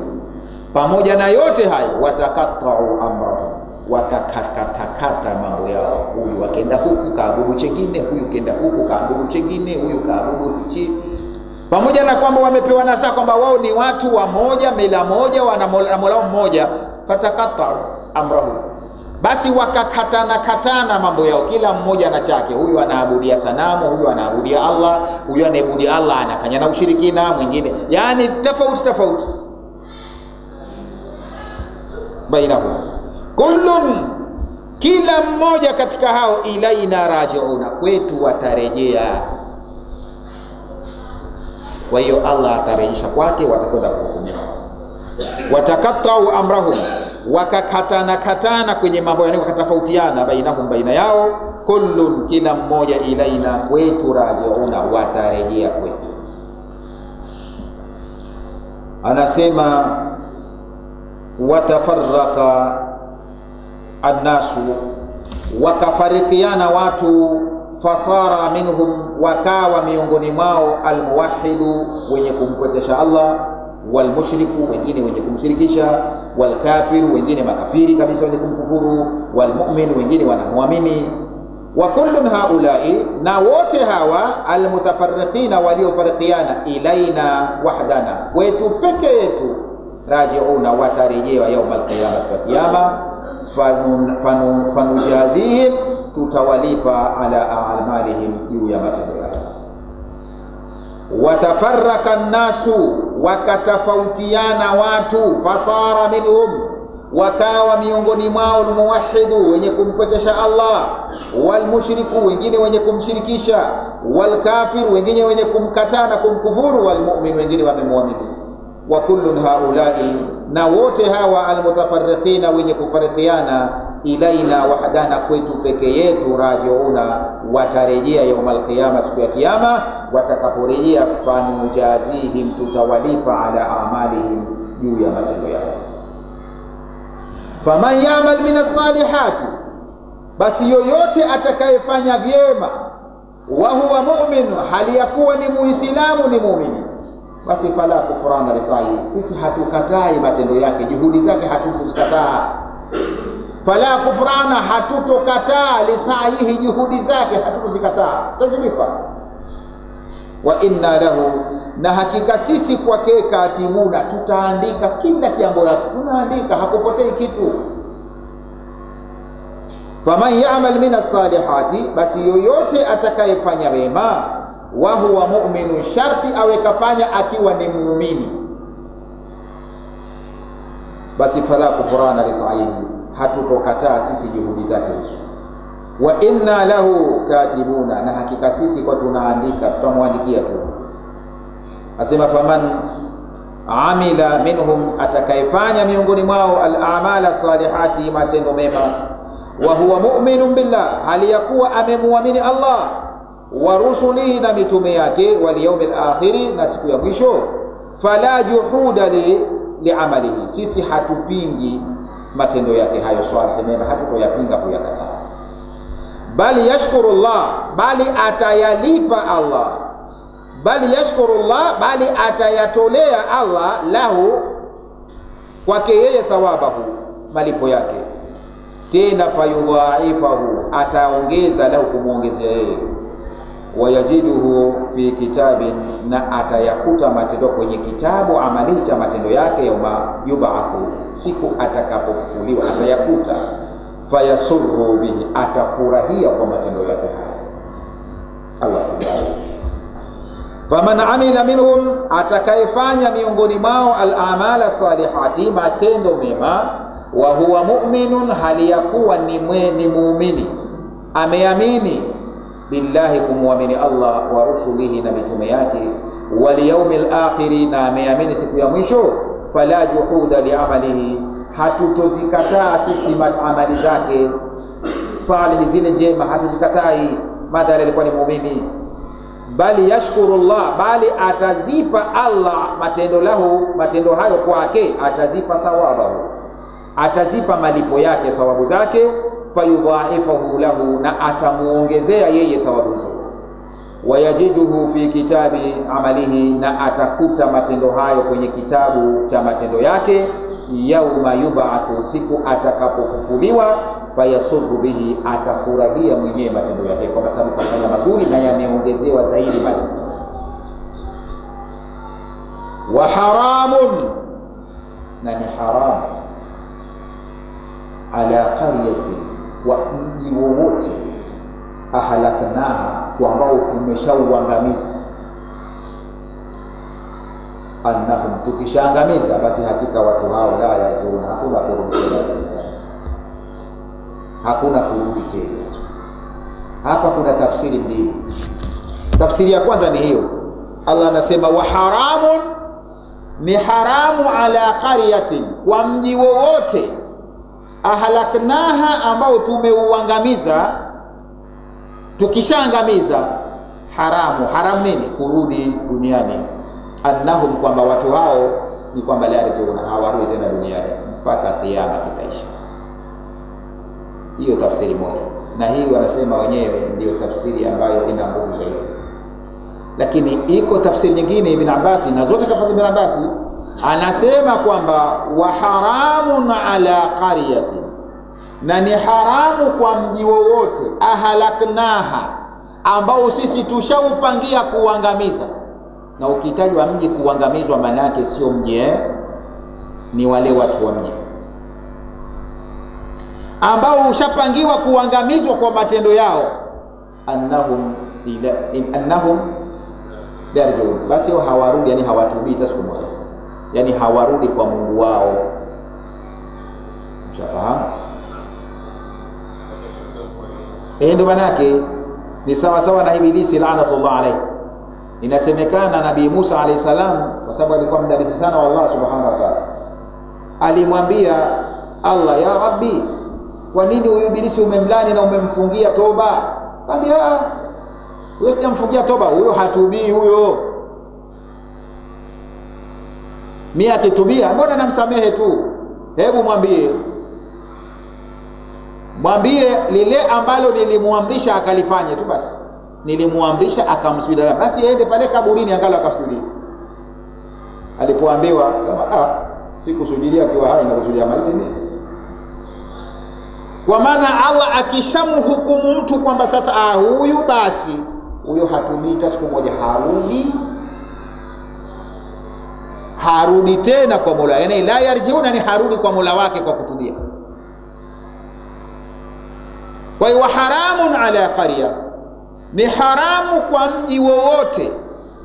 pamoja na yote hayo, watakattau amrahum, wakakatakata mambo yao. Huyu akenda huku kaabudu chengine, huyu kenda huku kaabudu chengine, huyu kaabudu hichi. Pamoja na kwamba wamepewa nasaa kwamba wao ni watu wa moja, mila moja, wana mola mmoja, fatakattau amrahum, basi wakakatana mambo yao, kila mmoja na chake. Huyu anaabudia sanamu, huyu anaabudia Allah, huyu anaabudia Allah anafanya na ushirikina mwingine, yani tofauti bainahum. Kullun, kila mmoja katika hao, ilaina rajiuna, kwetu watarejea. Kwa hiyo Allah atarejesha kwake, watakwenda kuhukumiwa. Watakattau amrahum, wakakatana kwenye mambo yao, wakatofautiana bainahum, baina yao. Kullun, kila mmoja, ilaina, kwetu, rajiuna, watarejea kwetu. Anasema watafarraka annasu, wakafarikiana watu, fasara minhum, wakawa miongoni mwao, almuwahhidu, wenye kumpwekesha Allah, walmushriku, wengine wenye kumshirikisha, walkafiru, wengine makafiri kabisa wenye kumkufuru, walmu'min, wengine wanamuamini. Wa kullun haulai, na wote hawa, almutafarriqina, waliofarikiana, ilaina wahdana, kwetu peke yetu, rajiuna, watarejewa yaum alqiyama, siku ya kiyama. Fanujazihim, tutawalipa ala a'malihim, juu ya matendo yao. Watafarraka nasu, wakatafautiana watu, fasara minhum, wakawa miongoni mwao, almuwahhidu, wenye kumpwekesha Allah, walmushriku, wengine wenye kumshirikisha, walkafiru, wengine wenye kumkataa na kumkufuru, walmu'min, wengine wamemwamini. Wa kullun haulai, na wote hawa, almutafarriqina, wenye kufarikiana, ilaina wahdana, kwetu peke yetu, rajiuna, watarejea yaumal qiyama, siku ya kiyama. Watakaporejea, fanujazihim, tutawalipa ala amalihim, juu ya matendo yao. Faman ya'mal minas salihati, basi yoyote atakayefanya vyema, wa huwa mu'min, hali ya kuwa ni muislamu, ni muumini, basi fala kufrana lisai, sisi hatukatai matendo yake, juhudi zake hatutuzikataa. Fala kufrana, hatutokataa, lisaihi, juhudi zake hatutuzikataa, tutazilipa. Wa inna lahu, na hakika sisi kwake, katibuna, tutaandika kila jambo lake, tunaandika, hakupotei kitu. Faman ya'mal minas salihati, basi yoyote atakayefanya wema, wa huwa mu'minun, sharti awe kafanya akiwa ni muumini, basi fala kufrana lisaihi, hatutokataa sisi juhudi zake hizo. Wa inna lahu katibuna, na hakika sisi kwa tunaandika, tutamwandikia tu. Asema faman amila minhum, atakayefanya miongoni mwao, al-a'mala salihati, matendo mema, wa huwa mu'minun billah, hali ya kuwa amemuamini Allah, wa rusulihi, na mitume yake, wal yawmil akhiri, na siku ya mwisho. Fala juhuda liamalihi, sisi hatupingi matendo yake hayo salih mema, hatutoyapinga kuyakataa. Bali yashkurullah, bali atayalipa Allah, bali yashkurullah, bali atayatolea Allah, lahu, kwake yeye, thawabahu, malipo yake. Tena fayudhaifahu, ataongeza lahu, kumuongezea yeye. Wayajiduhu fi kitabin, na atayakuta matendo kwenye kitabu, amali cha matendo yake, yauma yub'athu, siku atakapofufuliwa atayakuta. Fayasurru bihi, atafurahia kwa matendo yake haya. Allah tubariki. Faman amila minhum, atakayefanya miongoni mwao, al-a'mala salihati, matendo mema, wa huwa mu'minun, hali ya kuwa ni muumini, ameamini, billahi, kumuamini Allah, wa rusulihi, na mitume yake, wal yawmil akhiri, na ameamini siku ya mwisho. Fala juhuda liamalihi, hatutozikataa sisi amali zake salih, zile njema, hatuzikatai, madhali alikuwa ni muumini. Bali yashkurullah, bali atazipa Allah matendo lahu, matendo hayo kwake, atazipa thawabahu, atazipa malipo yake, thawabu zake, fayudhaifahu lahu, na atamuongezea yeye thawabu hizo, wayajiduhu fi kitabi amalihi, na atakuta matendo hayo kwenye kitabu cha matendo yake, yauma yub'athu, siku atakapofufuliwa, fayasurru bihi, atafurahia mwenyewe matendo yake kwa sababu kafanya mazuri na yameongezewa zaidi malipo. Wa haramun, na ni haramu, ala qaryati, wa mji wowote, ahlaknaha, kwa ambao tumeshauangamiza, annahum, tukishaangamiza basi hakika watu hao la yarjiuna, hakuna kurudi tena, hakuna kurudi tena. Hapa kuna tafsiri mbili. Tafsiri ya kwanza ni hiyo, Allah anasema wa haramun, ni haramu ala qaryatin, kwa mji wowote, ahlaknaha, ambao tumeuangamiza, tukishaangamiza. Haramu, haramu nini? Kurudi duniani. Annahum, kwamba watu hao ni kwamba la yarjiuna, hawarudi tena duniani mpaka kiyama kitaisha. Hiyo tafsiri moja, na hii wanasema wenyewe ndio tafsiri ambayo ina nguvu zaidi. Lakini iko tafsiri nyingine Ibn Abbas, na zote kafasiri Ibn Abbas, anasema kwamba wa haramun ala qaryatin, na ni haramu kwa mji wowote, ahlaknaha, ambao sisi tushaupangia kuangamiza. Na ukitajwa mji kuangamizwa, maana yake sio mji, ni wale watu wa mji ambao ushapangiwa kuangamizwa kwa matendo yao. Annahum yarjiun, basi hawarudi, yani hawatubii hata siku moja, yani hawarudi kwa Mungu wao. Mshafahamu? Ndio maana yake ni sawa sawa na Ibilisi laanatullah alayhi. Inasemekana Nabii Musa alayhi salam, kwa sababu alikuwa mdadisi sana wa Allah subhanahu wa ta'ala, alimwambia Allah, ya Rabbi, kwa nini huyu Ibilisi umemlani na umemfungia toba? Kaambia, huyo sijamfungia toba, huyo hatubii huyo. Mimi akitubia mbona namsamehe tu? Hebu mwambie lile ambalo nilimuamrisha akalifanye tu basi. Nilimuamrisha akamsujudia, basi aende pale kaburini angalau akasujudia. Alipoambiwa sikusujudia akiwa hai na kusujudia maiti mimi. Kwa maana Allah akishamhukumu mtu kwamba sasa huyu basi huyo hatubii hata siku moja, harudi tena kwa Mola, yani la yarjiuna, ni harudi kwa Mola wake kwa kutubia. Kwa hiyo haramun ala qarya, ni haramu kwa mji wowote,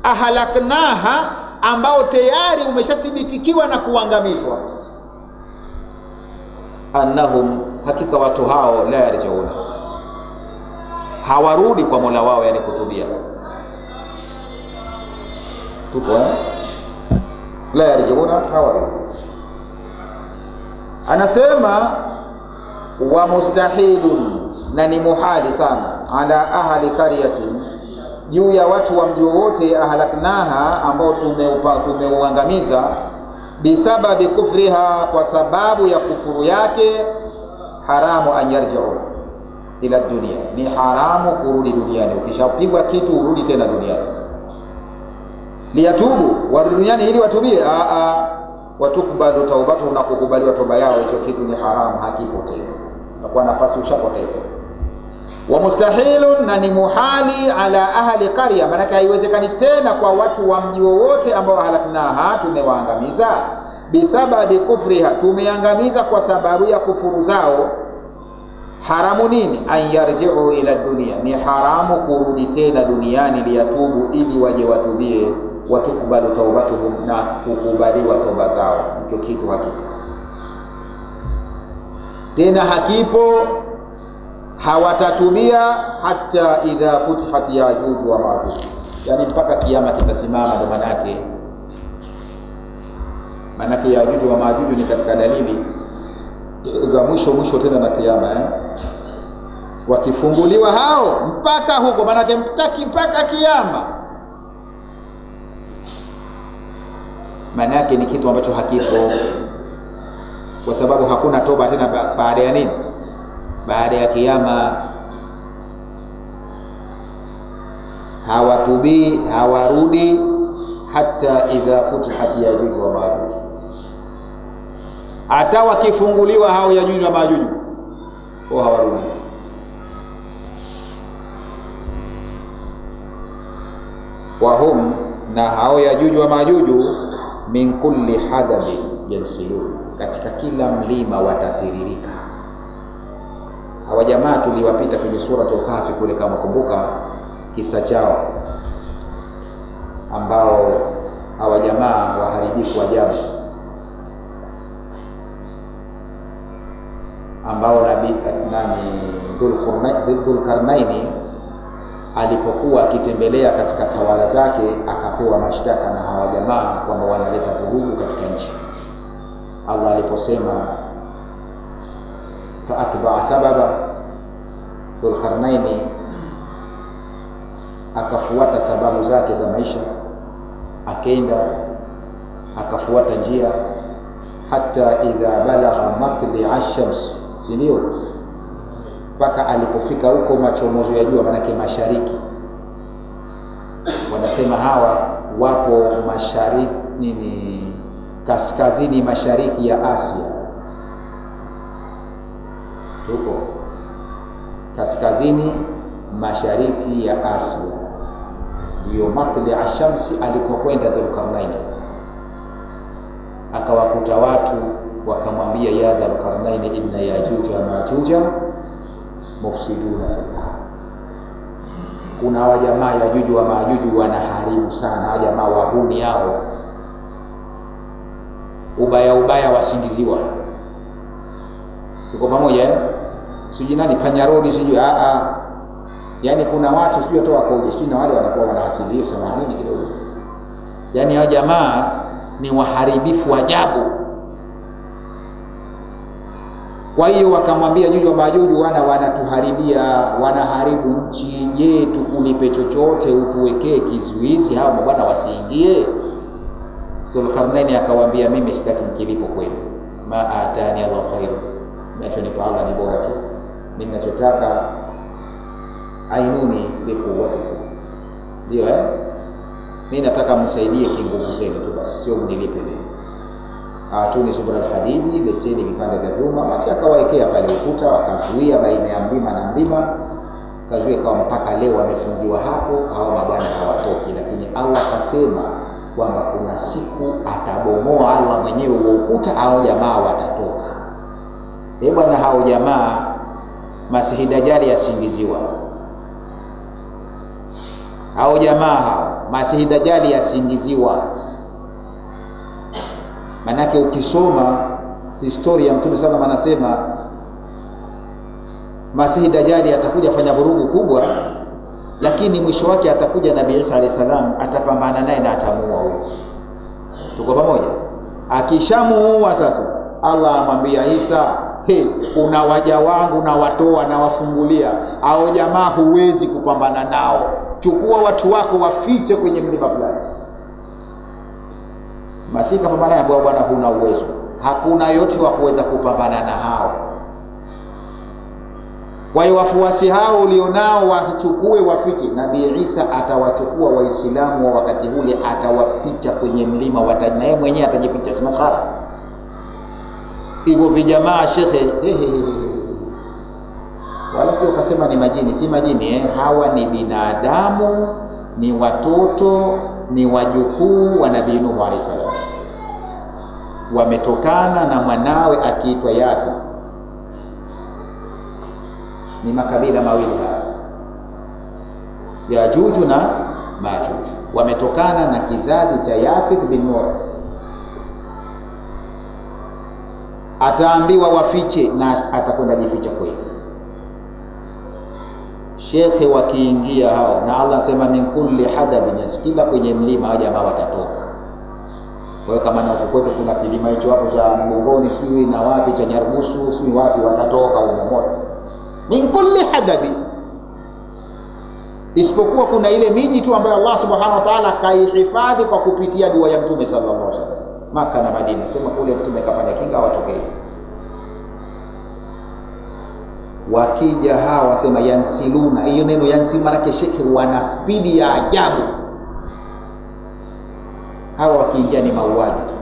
ahlaknaha, ambao tayari umeshathibitikiwa na kuangamizwa. Annahum, hakika watu hao, la yarjiuna, hawarudi kwa Mola wao, yani kutubia. Tupo la yarjiuna, hawarudi. Anasema wa mustahilun, na ni muhali sana, ala ahli qaryatin, juu ya watu wa mji wote, ahlaknaha, ambao tumeuangamiza, bisababi kufriha, kwa sababu ya kufuru yake. Haramu an yarji'u ila dunia, ni haramu kurudi duniani. Ukishapigwa kitu urudi tena duniani. Liyatubu, warudi duniani ili watubie, watukbalu taubatu, na kukubaliwa toba yao. Hicho kitu ni haramu, hakipo tena, kwa nafasi ushapoteza. Wa mustahilun, na ni muhali, ala ahli qarya, maana haiwezekani tena kwa watu wa mji wowote ambao halaknaha, tumewaangamiza, bisababi kufriha, tumeangamiza kwa sababu ya kufuru zao. Haramu nini? An yarji'u ila dunia, ni haramu kurudi tena duniani, liyatubu, ili waje watubie, watukbalu taubatuhum, na kukubaliwa toba zao. Hicho kitu hakipo tena, hakipo, hawatatubia hata idha futihat Yajuj wa Majuj, yani mpaka kiyama kitasimama. Ndio manake Yajuj wa Majuj ni katika dalili za mwisho tena na kiyama. Wakifunguliwa hao mpaka huko, manake mpaka kiyama, manake ni kitu ambacho hakipo. kwa sababu hakuna toba tena baada ya nini? Baada ya kiyama. Hawatubi, hawarudi hata idha futihat Yajuj wa Majuj. Hata wakifunguliwa hao Yajuj wa Majuj, hawarudi. Wahum, na hao Yajuj wa Majuj, min kulli hadabin yansilun, katika kila mlima watatiririka. Hawa jamaa tuliwapita kwenye suratul Kahfi kule, kama kumbuka kisa chao, ambao hawa jamaa waharibifu ajabu, ambao nabii Dhulqarnaini alipokuwa akitembelea katika tawala zake, akapewa mashtaka na hawa jamaa kwamba wanaleta vurugu katika nchi. Allah aliposema fa atba'a sababa, Dhulqarnaini akafuata sababu zake za maisha, akaenda akafuata njia, hata idha balagha matli ash-shams, ndio mpaka alipofika huko machomozo ya jua, manake mashariki. Wanasema hawa wapo mashariki nini, kaskazini mashariki ya Asia. Tuko kaskazini mashariki ya Asia, ndio matli ash-shamsi alikokwenda Dhulqarnaini. Akawakuta watu wakamwambia, ya Dhulqarnaini, inna Yajuj wa Majuj mufsiduna fil ardh. Kuna wajamaa Yajuj wa Majuj wanaharibu sana, wajamaa wahuni hao, ubaya wasingiziwa. Tuko pamoja sijui nani Panyarodi sijui yani kuna watu sijui watu wakoje, sijui na wale wanakuwa wanahasilia sema nini kidogo. Yani hao jamaa ni waharibifu ajabu. Kwa hiyo wakamwambia Yajuj wa Majuj, wanatuharibia, wanaharibu nchi, je, tukulipe chochote, utuwekee kizuizi hao bwana wasiingie? Dhulqarnaini akawaambia, mimi sitaki mkilipo kwenu, ma atani Allah khair, ninachonipa Allah ni bora tu, mimi ninachotaka ainuni biquwwatikum, ndio mimi nataka msaidie kinguvu zenu tu basi, sio mnilipe leo. Atuni subra al-hadidi, leteni vipande vya vyuma. Basi akawaekea pale ukuta, wakazuia baina ya mlima na mlima, kazuia kwa mpaka leo wamefungiwa hapo, hao mabwana hawatoki. Lakini Allah akasema kwamba kuna siku atabomoa Allah mwenyewe wa ukuta, hao jamaa watatoka. Bwana, hao jamaa Masihi Dajjali yasingiziwa. Hao jamaa hao Masihi Dajjali yasingiziwa. Manake ukisoma historia ya Mtume sallallahu alayhi wasallam anasema Masihi Dajjali atakuja fanya vurugu kubwa, lakini mwisho wake atakuja Nabii Isa alayhi salam, atapambana naye na atamuua huyo. Tuko pamoja? Akishamuua sasa, Allah amwambia Isa, kuna waja wangu na watoa na wafungulia, hao jamaa huwezi kupambana nao, chukua watu wako wafiche kwenye mlima fulani. Masihi kapambana na bwana, huna uwezo, hakuna yote wa kuweza kupambana na hao. Kwa hiyo wafuasi hao ulionao wachukue wafiche. Nabii Isa atawachukua Waislamu wa wakati ule, atawaficha kwenye mlima, na yeye mwenyewe atajificha, si maskhara. Hivyo vijamaa shekhe, wala sio kasema ni majini, si majini hawa ni binadamu, ni watoto, ni wajukuu wa Nabii Nuh alayhi salam. Wametokana na mwanawe akiitwa Yafith. Ni makabila mawili haya, Yajuj na Majuj, wametokana na kizazi cha Yafith bin Nuh. Ataambiwa wafiche na atakwenda jificha kweli. Shekhe wakiingia hao, na Allah sema min kulli hadabin, kila kwenye mlima haja jamaa watatoka. Kwa hiyo kama na kukwetu kuna kilima hicho hapo cha Mgongoni sijui na wapi cha Nyarugusu sijui wapi, watatoka huko moto min kulli hadabi, isipokuwa kuna ile miji tu ambayo Allah subhanahu wa ta'ala kaihifadhi kwa kupitia dua ya Mtume sallallahu alaihi wasallam, Maka na Madina. Sema kule Mtume kafanya kinga watokee. Wakija hawa wasema yansiluna. Hiyo neno yansiluna maana shekhe wana spidi ya ajabu. Hawa wakiingia ni mauaji tu,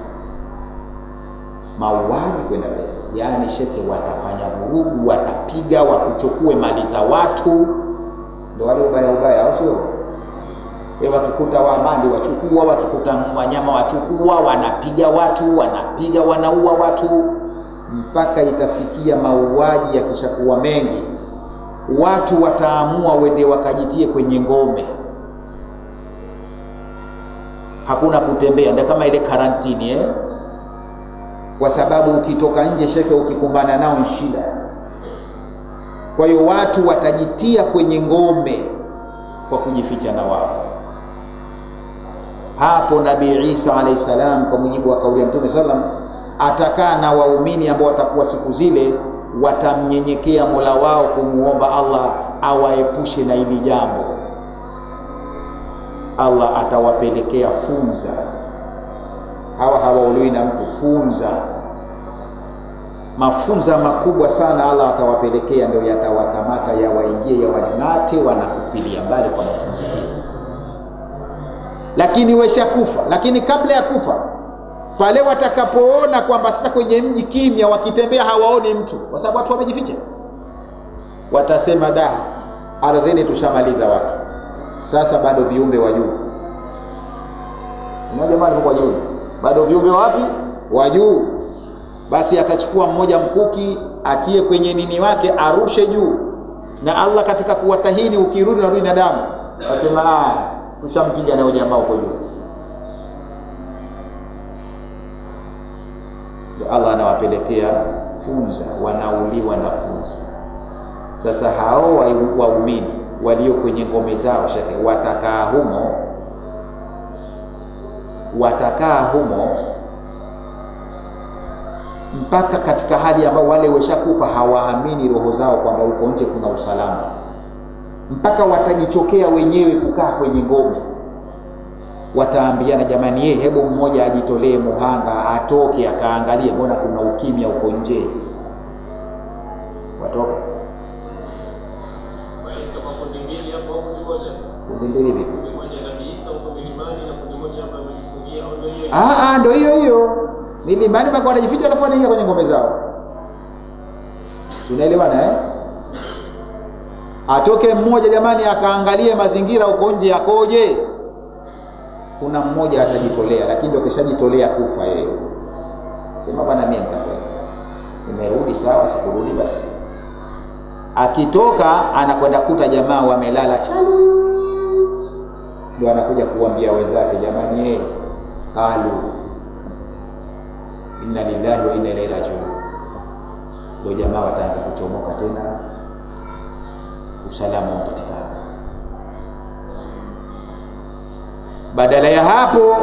mauaji kwenda mbele. Yani shekhe watafanya vurugu, watapiga, wakuchukue mali za watu. Ndio wale ubaya au sio? Wakikuta wamali wachukua, wakikuta wanyama wachukua, wanapiga watu, wanaua watu, mpaka itafikia mauaji yakishakuwa mengi, watu wataamua wende wakajitie kwenye ngome. Hakuna kutembea, ndio kama ile karantini kwa sababu ukitoka nje shekhe, ukikumbana nao ni shida. Kwa hiyo watu watajitia kwenye ngome kwa kujificha na wao. Hapo Nabii Isa alayhi salam, kwa mujibu wa kauli ya Mtume sallam, atakaa na waumini ambao watakuwa siku zile watamnyenyekea Mola wao kumuomba Allah awaepushe na hili jambo. Allah atawapelekea funza. Hawauliwi na mtu, funza, mafunza makubwa sana Allah atawapelekea, ndio yatawakamata, yawaingie, yawanate, wanakufilia mbali kwa mafunzo hayo. Lakini weshakufa. Lakini kabla ya kufa, pale watakapoona kwamba sasa kwenye mji kimya, wakitembea hawaoni mtu, kwa sababu watu wamejificha, watasema da, ardhini tushamaliza watu, sasa bado viumbe wa juu. Ni jamani, kwa juu bado viumbe wapi? Wa juu. Basi atachukua mmoja mkuki, atie kwenye nini wake, arushe juu, na Allah katika kuwatahini, ukirudi na rudi na damu, asema tushampiga na jamaa huko juu. Allah anawapelekea funza, wanauliwa na funza. Sasa hao waumini walio kwenye ngome zao shekhe, watakaa humo mpaka katika hali ambao wale weshakufa hawaamini roho zao kwamba huko nje kuna usalama, mpaka watajichokea wenyewe kukaa kwenye ngome. Wataambiana, jamani, hebu mmoja ajitolee muhanga, atoke akaangalie, mbona kuna ukimya huko nje. Watoka kundi mbili vipi? Ndio hiyo milimani mpaka wanajificha, alafu wanaingia kwenye ngome zao. Tunaelewana Atoke mmoja jamani, akaangalie mazingira huko nje yakoje. Kuna mmoja atajitolea, lakini ndio kishajitolea kufa yeye. Sema bwana, mimi nitakwenda, nimerudi sawa, sikurudi basi. Akitoka anakwenda kuta jamaa wamelala chali, ndio anakuja kuambia wenzake, jamani, qalu inna lillahi wa inna ilaihi rajiun. Ndio jamaa wataanza kuchomoka tena, usalama upatikana. Badala ya hapo,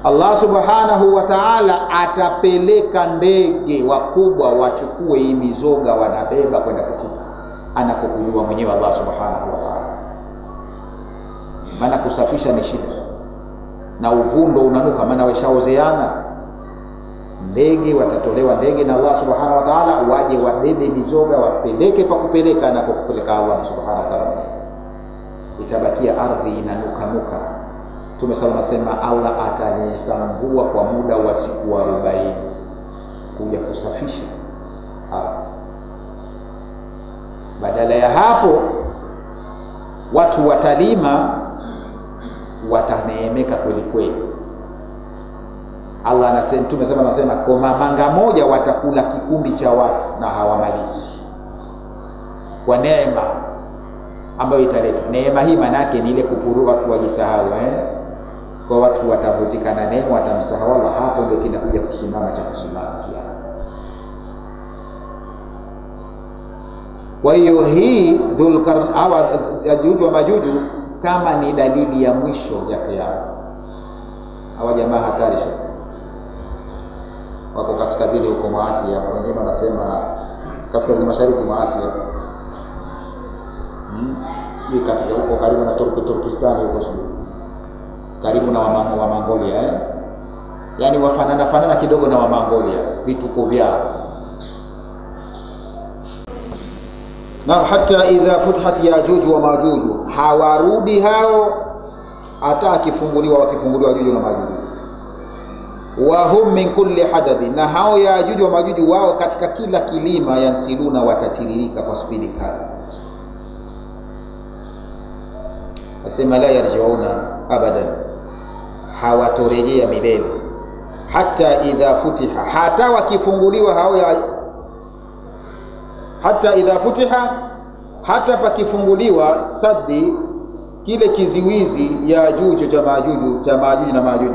Allah subhanahu wa ta'ala atapeleka ndege wakubwa wachukue hii mizoga, wanabeba kwenda kutupa anakokujua mwenyewe Allah subhanahu wa ta'ala. Maana kusafisha ni shida, na uvundo unanuka, maana washaozeana. Ndege watatolewa ndege na Allah subhanahu wa ta'ala, waje wabebe mizoga, wapeleke pa kupeleka anakokupeleka Allah subhanahu wa ta'ala. Itabakia ardhi inanuka. Mtume sallallahu alayhi wasallam, Allah atanyesha mvua kwa muda wa siku 40 kuja kusafisha ardhi. Badala ya hapo, watu watalima, wataneemeka kweli kweli. Allah anasema, Mtume sallallahu alayhi wasallam, kwa mamanga moja watakula kikundi cha watu na hawamalizi, kwa neema ambayo italetwa. Neema hii maana yake ni ile kupurua watu wajisahau kwa watu watavutika na neema, watamsahau Allah. Hapo ndio kinakuja kusimama cha kusimama kiama. Kwa hiyo hii Dhulqarn au Yajuj wa Majuj kama ni dalili ya mwisho ya kiama. Hawa jamaa hatari sana, wako kaskazini huko mwa Asia, wengine wanasema kaskazini mashariki mwa Asia, katika huko karibu na Turkistan huko, karibu na wa Mongolia yani wafanana kidogo na wa Mongolia, vituko vyao. Na hata idha futihat Yajuj wa Majuj, hawarudi hao hata wakifunguliwa Yajuj na Majuj. Wa hum min kulli hadabi, na hao Yajuj wa Majuj wao katika kila kilima yansiluna, watatiririka kwa spidi kali. Asema la yarjiuna abadan, hawatorejea milele. Hata idha futiha, hata wakifunguliwa hao hata idha futiha, hata pakifunguliwa saddi, kile kiziwizi Yajuj cha Majuj na Majuj.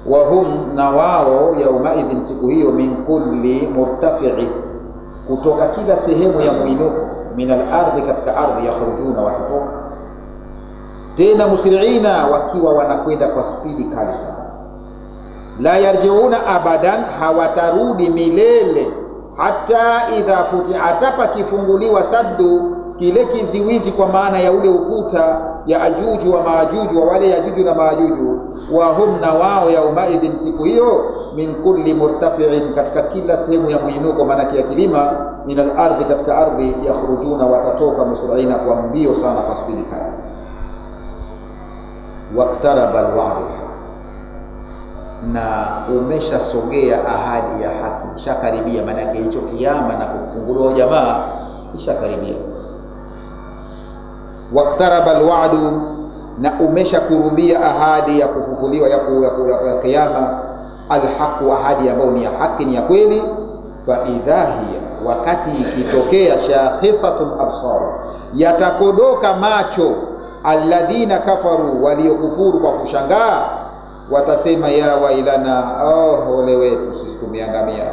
Wa hum, na wao yaumaidhin, siku hiyo, min kulli murtafi'i, kutoka kila sehemu ya muinuko, min al-ardhi, katika ardhi, yakhrujuna, watatoka tena musri'ina, wakiwa wanakwenda kwa spidi kali sana. La yarjiuna abadan, hawatarudi milele. Hata idha futiha, hata pakifunguliwa saddu, kile kiziwizi, kwa maana ya ule ukuta ya Ajuj wa Majuj, wa wale Yajuj na Majuj. Wa hum, na wao yaumaidhin, siku hiyo, min kulli murtafi'in, katika kila sehemu ya muinuko, maana ya kilima, min al-ardhi, katika ardhi, yakhrujuna, watatoka musri'ina, kwa mbio sana, kwa spidi kali. Waqtaraba al-wa'd, na umeshasogea ahadi ya haki, ishakaribia. Maana yake hicho kiyama na kufunguliwa jamaa ishakaribia. Waqtaraba al-wa'd, na umeshakurubia ahadi ya kufufuliwa ya kiyama. Al-haqq, ahadi ambayo ni ya haki, ni ya kweli. Fa idha hiya, wakati ikitokea, shakhisatun absar, yatakodoka macho alladhina kafaru, waliokufuru kwa kushangaa. Watasema ya wailana, ole wetu sisi, tumeangamia.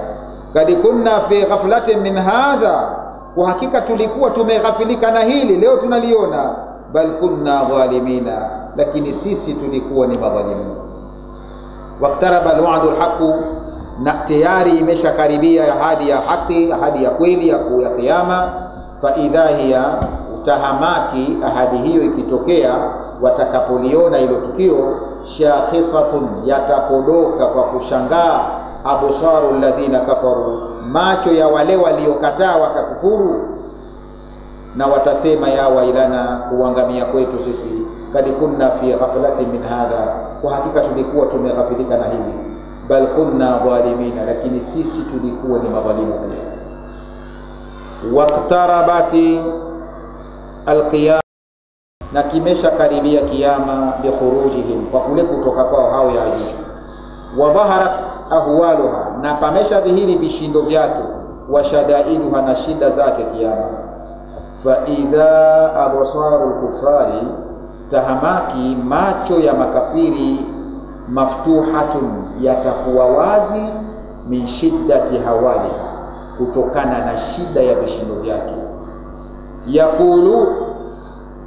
Kad kunna fi ghaflatin min hadha, kwa hakika tulikuwa tumeghafilika na hili, leo tunaliona. Bal kunna dhalimina, lakini sisi tulikuwa ni madhalimu. Waqtaraba alwa'du alhaq, na tayari imeshakaribia ahadi ya haki, ahadi ya kweli ya kiyama. Fa idha hiya, utahamaki ahadi hiyo ikitokea, watakapoliona hilo tukio, shakhisatun, yatakodoka kwa kushangaa, absaru alladhina kafaru, macho ya wale waliokataa wakakufuru. Na watasema ya wailana, kuangamia kwetu sisi. Kad kunna fi ghaflatin min hadha, kwa hakika tulikuwa tumeghafilika na hili. Bal kunna dhalimina, lakini sisi tulikuwa ni madhalimu pia. Waqtarabati alqiyama, na kimesha karibia kiyama, bi khurujihim, kwa kule kutoka kwao hao Yajuj. Wa dhaharat ahwaluha, na pamesha dhihiri vishindo vyake. Wa shadaiduha, na shida zake kiyama. Fa idha absaru al-kuffari, tahamaki macho ya makafiri, maftuhatun, yatakuwa wazi, min shiddati hawaliha, kutokana na shida ya vishindo vyake.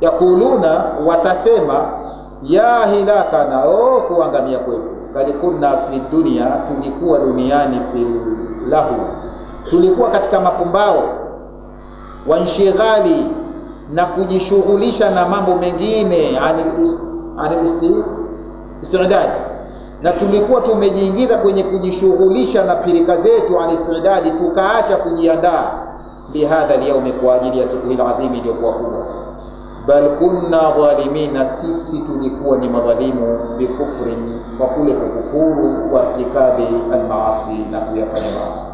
Yakuluna, watasema, ya hilakana, kuangamia kwetu. Kad kunna fi dunya, tulikuwa duniani, fi lahu, tulikuwa katika mapumbao, wanshighali, na kujishughulisha na mambo mengine, anil istidad, na tulikuwa tumejiingiza kwenye kujishughulisha na pirika zetu, anistidadi, tukaacha kujiandaa lihadha al-yawm, kwa ajili ya siku hii adhimi iliyokuwa kubwa. Bal kunna dhalimina, sisi tulikuwa ni madhalimu, bikufrin, kwa kule kukufuru, wartikabi almaasi, na kuyafanya maasi.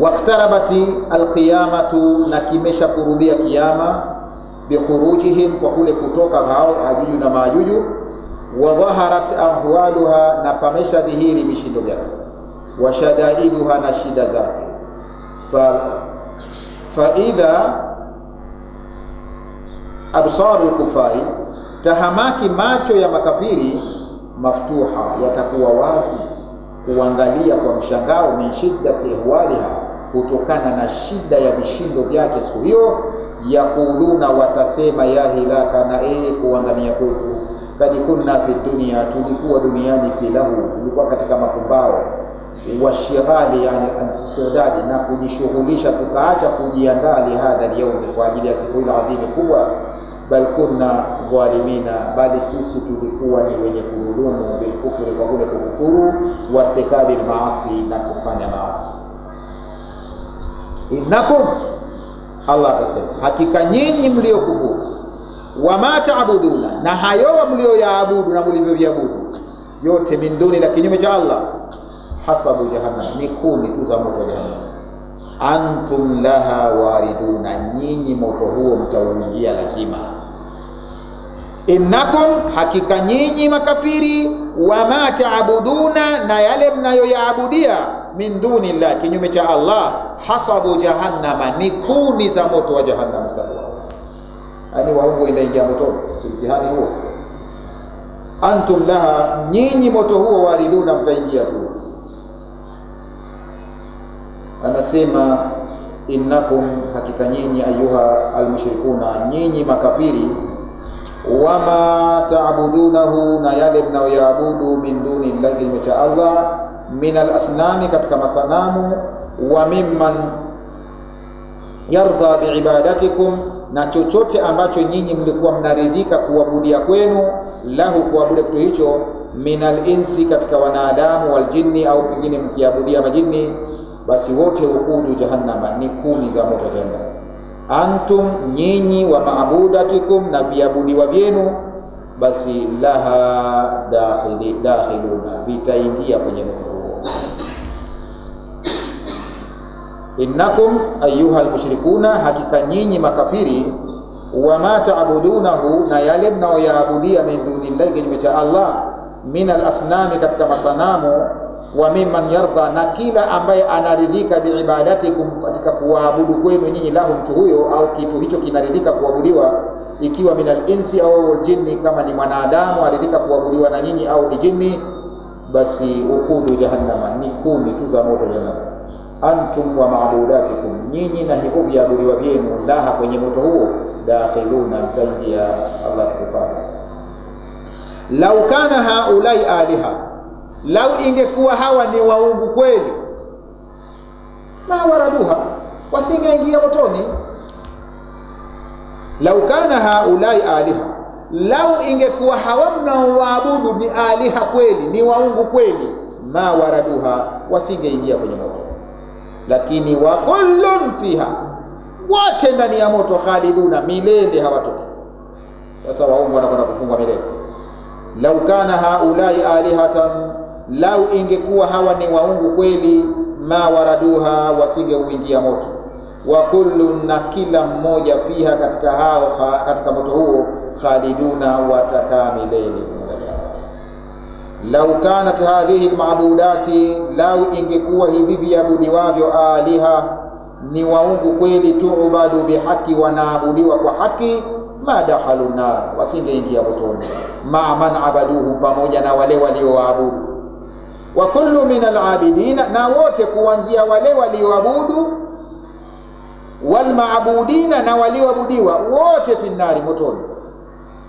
Waqtarabati alqiyamatu, na kimesha kurubia kiyama, bikhurujihim, kwa kule kutoka hao Yajuj na Majuj. Wa dhaharat ahwaluha, na pamesha dhihiri vishindo vyake. Wa shadaiduha, na shida zake. Fa idha absaru al-kufari, tahamaki macho ya makafiri, maftuha, yatakuwa wazi, kuangalia kwa mshangao, min shiddati ihwaliha, kutokana na shida ya vishindo vyake siku hiyo. Yakuluna, watasema, ya hilaka, na kuangamia kwetu. Kad kunna fi dunya, tulikuwa duniani, fi lahu, tulikuwa katika mapumbao, washighali, yani antisadadi, na kujishughulisha, tukaacha kujiandaa lihadha al-yawm, kwa ajili ya siku ile adhimu kubwa. Bal kunna dhalimina, bali sisi tulikuwa ni wenye kudhulumu, bil kufri, kwa kule kukufuru, wartikabil maasi, na kufanya maasi. Innakum, Allah atasema hakika nyinyi mliokufuru, wama taabuduna, na hayo mlioyaabudu na mlivyoviabudu yote, min duni, la kinyume cha Allah, hasabu jahannam, ni kuni tu za moto jahannam, antum laha wariduna, nyinyi moto huo mtauingia lazima. Innakum, hakika nyinyi makafiri, wama taabuduna, na yale mnayoyaabudia, min duni Allah, kinyume cha Allah, hasabu jahannama, ni kuni za moto wa jahannam. Yani waungu inaingia moto, si mtihani huo. Antum laha, nyinyi moto huo, wariduna, mtaingia tu. Anasema innakum, hakika nyinyi, ayuha almushrikuna, nyinyi makafiri, wama taabudunahu, na yale mnayoyaabudu, min duni llahi, kinyume cha Allah, min alasnami, katika masanamu, wa mimman yarda biibadatikum, na chochote ambacho nyinyi mlikuwa mnaridhika kuabudia kwenu, lahu, kuabudia kitu hicho, min alinsi, katika wanadamu, waljinni, au pengine mkiabudia majini, basi wote ukudu jahannama, ni kuni za moto jahannam. Antum, nyinyi, wa maabudatikum, na viabudiwa vyenu, basi laha dakhiluna, vitaingia kwenye moto huo. Innakum ayuha almushrikuna, hakika nyinyi makafiri, wama taabudunahu, na yale mnaoyaabudia, min dunillahi, kinyume cha Allah, min alasnami, katika masanamu, wa mimman yarda, na kila ambaye anaridhika biibadatikum, katika kuabudu kwenu nyinyi, lahu, mtu huyo au kitu hicho kinaridhika kuabudiwa, ikiwa min alinsi au jinni, kama ni mwanadamu aridhika kuabudiwa na nyinyi, au ni jini, basi ukudu jahannama, ni kuni tu za moto jahannam. Antum wa maabudatikum, nyinyi na hivyo viabudiwa vyenu, laha, kwenye moto huo, dakhiluna, mtaingia. Allah tukufanya. Lau kana haulai aliha, lau ingekuwa hawa ni waungu kweli, ma waraduha, wasingeingia motoni. Lau kana haulai aliha, lau ingekuwa hawa mnaoabudu ni aliha kweli, ni waungu kweli, ma waraduha, wasingeingia kwenye moto. Lakini wa kullun fiha, wote ndani ya moto, khaliduna, milele, hawatoki. Sasa waungu wanakwenda kufungwa milele. Lau kana haulai alihatan, lau ingekuwa hawa ni waungu kweli, ma waraduha, wasingeuingia moto. Wa kullun, na kila mmoja, fiha, katika hao, katika moto huo, khaliduna, watakaa milele. Lau kanat hadhihi almaabudati, lau ingekuwa hivi viabudiwavyo, aliha, ni waungu kweli, tuubadu bihaqi, wanaabudiwa kwa haki, ma dakhalu nar, wasingeingia motoni, ma man abaduhu, pamoja na wale walioabudu. Wa kullu min alabidina, na wote kuanzia wale walioabudu, wal maabudina, na walioabudiwa, wote fi nari, motoni.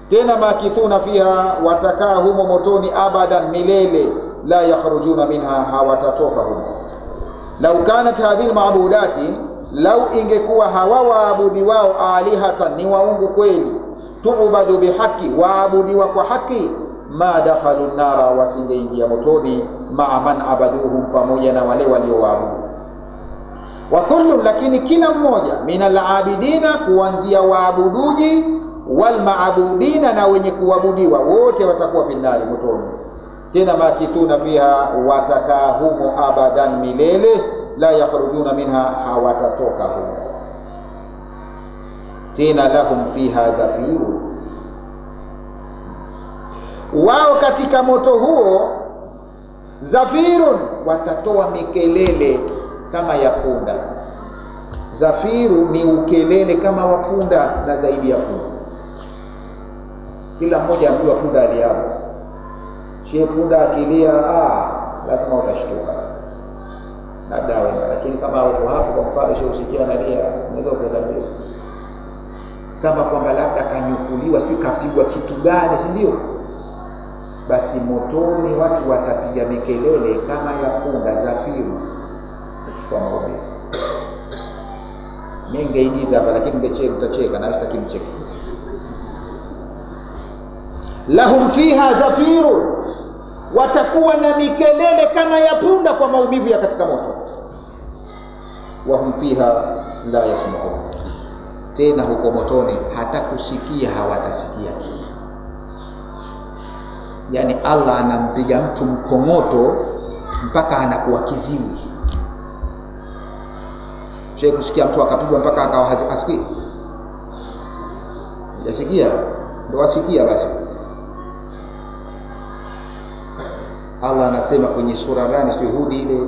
Tena makithuna fiha, watakaa humo motoni, abadan, milele, la yakhrujuna minha, hawatatoka humo. Lau kanat hadhihi almaabudati, lau ingekuwa hawa waabudi wao, alihatan, ni waungu kweli, tuubadu bihaqi, waabudiwa kwa haki, ma dakhalu nara, wasingeingia motoni, ma man abaduhum, pamoja na wale walioabudu. Wa kullu, lakini kila mmoja, min alabidina, kuanzia waabuduji, wal maabudina, na wenye kuabudiwa, wote watakuwa finari, motoni. Tena makithuna fiha, watakaa humo, abadan, milele, la yakhrujuna minha, hawatatoka humo. Tena lahum fiha zafiru, wao katika moto huo, zafirun, watatoa mikelele kama ya punda. Zafiru ni ukelele kama wa punda na zaidi ya punda. Kila mmoja ambiwa punda aliapo. Shehe, punda akilia, lazima utashtuka. Labda wewe, lakini kama watu hapo, kwa mfano shehe usikia analia, unaweza ukaenda mbele. Kama kwamba labda kanyukuliwa, sio kapigwa kitu gani, si ndio? Basi motoni watu watapiga mikelele kama ya punda, zafiru, kwa maumivu. Mimi ngeigiza hapa, lakini mtacheka na sitaki mcheke. Lahum fiha zafiru, watakuwa na mikelele kama ya punda kwa maumivu ya katika moto. Wa hum fiha la yasma'un, tena huko motoni hata kusikia hawatasikia kitu. Yani Allah anampiga mtu mkongoto mpaka anakuwa kiziwi. Sio kusikia mtu akapigwa mpaka akawa hasikii. Yasikia ndio asikia basi. Allah anasema kwenye sura gani, sio Hudi ile,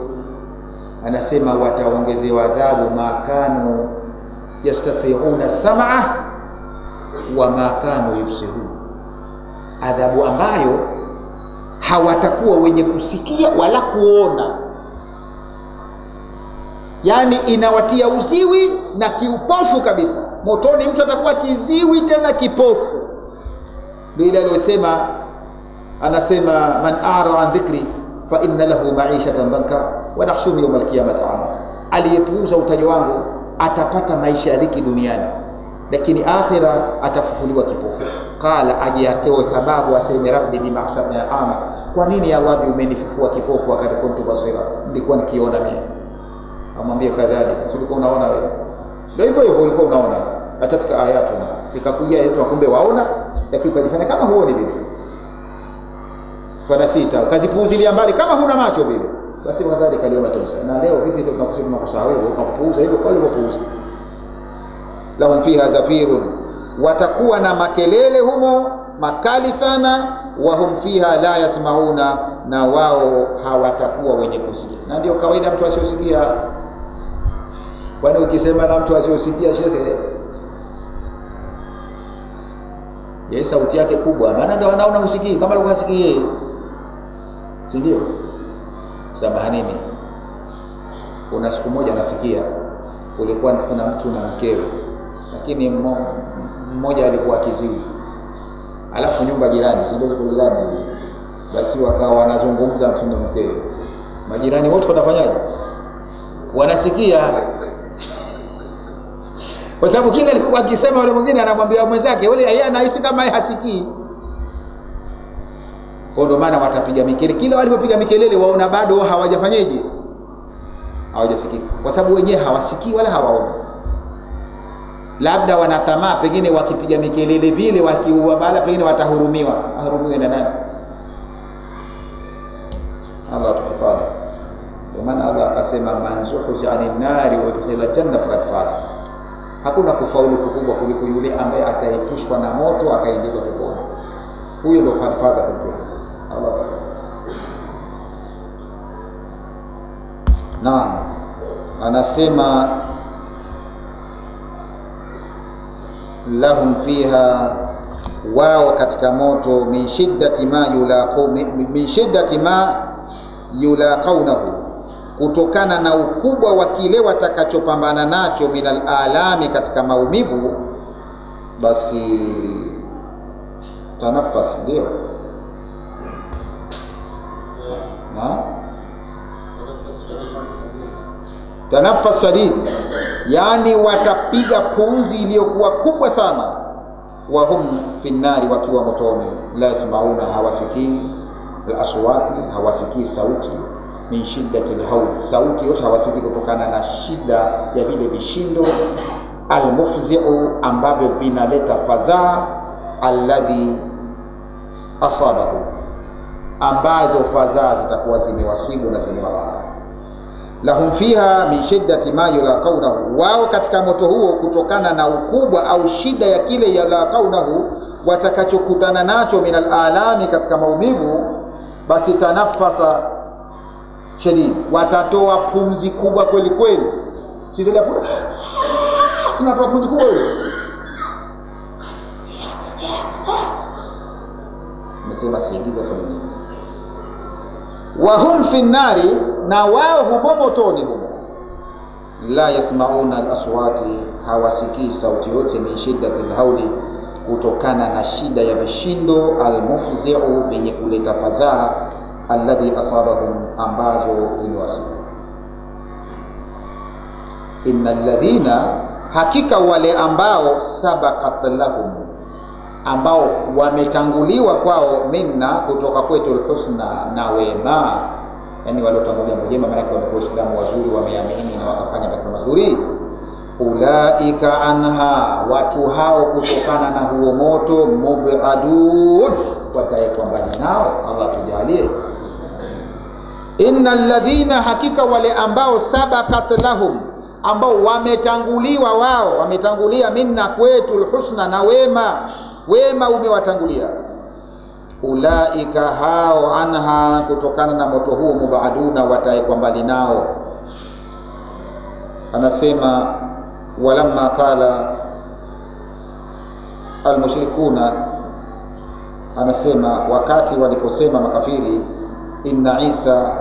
anasema wataongezewa adhabu makanu yastati'una sam'a wa makanu yubsirun, adhabu ambayo hawatakuwa wenye kusikia wala kuona. Yani inawatia uziwi na kiupofu kabisa. Motoni mtu atakuwa kiziwi tena kipofu. Ndio ile aliyosema, anasema man a'rada an dhikri fa inna lahu ma'ishatan dhanka wa nahshuru yawm al-qiyamati a'ma, aliyepuuza utajo wangu atapata maisha ya dhiki duniani, lakini akhira atafufuliwa kipofu. Qala, aje atoe sababu, aseme rabbi lima hashartani a'ma, kwa nini ya Allah umenifufua kipofu wakati kuntu basira, nilikuwa nikiona mimi. Amwambie kadhalika, si ulikuwa unaona wewe? Ndio hivyo hivyo ulikuwa unaona katika ayatuna, zikakuja hizo kumbe waona, lakini ukajifanya kama huoni vile. Kwa sita ukazipuuzilia mbali kama huna macho vile, basi kadhalika leo matosa. Na leo vipi tunakusema makusahau wewe, unapuuza hivyo kwa ulivyopuuza. Lahum fiha zafirun, watakuwa na makelele humo makali sana. Wa hum fiha la yasmauna, na wao hawatakuwa wenye kusikia. Na ndio kawaida mtu asiyosikia. Kwani ukisema na mtu asiyosikia, shekhe, yeye sauti yake kubwa, maana ndio wanaona usikii kama alikuwa asikii yeye, si ndio? Samahanini, kuna siku moja nasikia kulikuwa kuna mtu na mkewe, lakini mmoja alikuwa kiziwi, alafu nyumba jirani, si ndio jirani, basi wakawa wanazungumza mtu na mkewe, majirani wote wanafanyaje? Wanasikia. Kwa sababu kile alikuwa akisema yule mwingine anamwambia mwenzake, yule yeye anahisi kama yeye hasikii. Kwa ndio maana watapiga mikelele, kila walipopiga mikelele waona bado hawajafanyaje, hawajasikii, kwa sababu wenyewe hawasikii wala hawaoni. Labda wanatamaa, pengine wakipiga mikelele vile wakiua bala, pengine watahurumiwa. Ahurumiwe na nani? Allah tuhifadhi. Kwa maana Allah akasema man zuhziha 'anil nari wa udkhila janna faqad faza. Hakuna kufaulu kukubwa kuliko yule ambaye ataepushwa na moto akaingizwa peponi. Huyo ndio faza kwa kweli. Allah. Naam. Anasema lahum fiha, wao katika moto, min shiddati ma yulaqawnahu, kutokana na ukubwa wa kile watakachopambana nacho, minal alami, katika maumivu. Basi tanafas, ndio tanafas shadid, yani watapiga pumzi iliyokuwa kubwa sana. Wa hum fi nari, wakiwa motoni, la yasmauna, hawasikii, la aswati, hawasikii sauti, min shiddati alhawl, sauti yote hawasikii kutokana na shida ya vile vishindo, almufzi'u, ambavyo vinaleta fadhaa, alladhi asabahu, ambazo fadhaa zitakuwa zimewasibu na zimewapata. Lahum fiha min shiddati ma yulaqawnahu, wao katika moto huo kutokana na ukubwa au shida ya kile yulaqawnahu, watakachokutana nacho, min alami, katika maumivu. Basi tanafasa shadid, watatoa pumzi kubwa kweli kweli. Si ndio hapo? Sinatoa pumzi kubwa hiyo. Nasema siingiza kwa nini? Wa hum fi nari, na wao humo motoni humo, la yasmauna al-aswati, hawasikii sauti yote, min shiddati al-hawli, kutokana na shida ya vishindo, al-mufzi'u, venye kuleta fadhaa, alladhi asabahum, ambazo zimewasibu. Innal ladhina, hakika wale ambao, sabaqat lahum, ambao wametanguliwa kwao, minna, kutoka kwetu, alhusna, na wema, yani waliotangulia mjema, maana wamekuwa Waislamu wazuri, wameamini na wakafanya mambo mazuri. ulaika anha, watu hao kutokana na huo moto, mubadun, wataekwa mbali nao. Allah tujalie. Innal ladhina, hakika wale ambao sabakat lahum, ambao wametanguliwa wao, wametangulia minna kwetu, alhusna, na wema umewatangulia. Ulaika hao anha, kutokana na moto huo, mubaduna, wataekwa mbali nao. Anasema walamma qala almushrikuna, anasema wakati waliposema makafiri, inna Isa,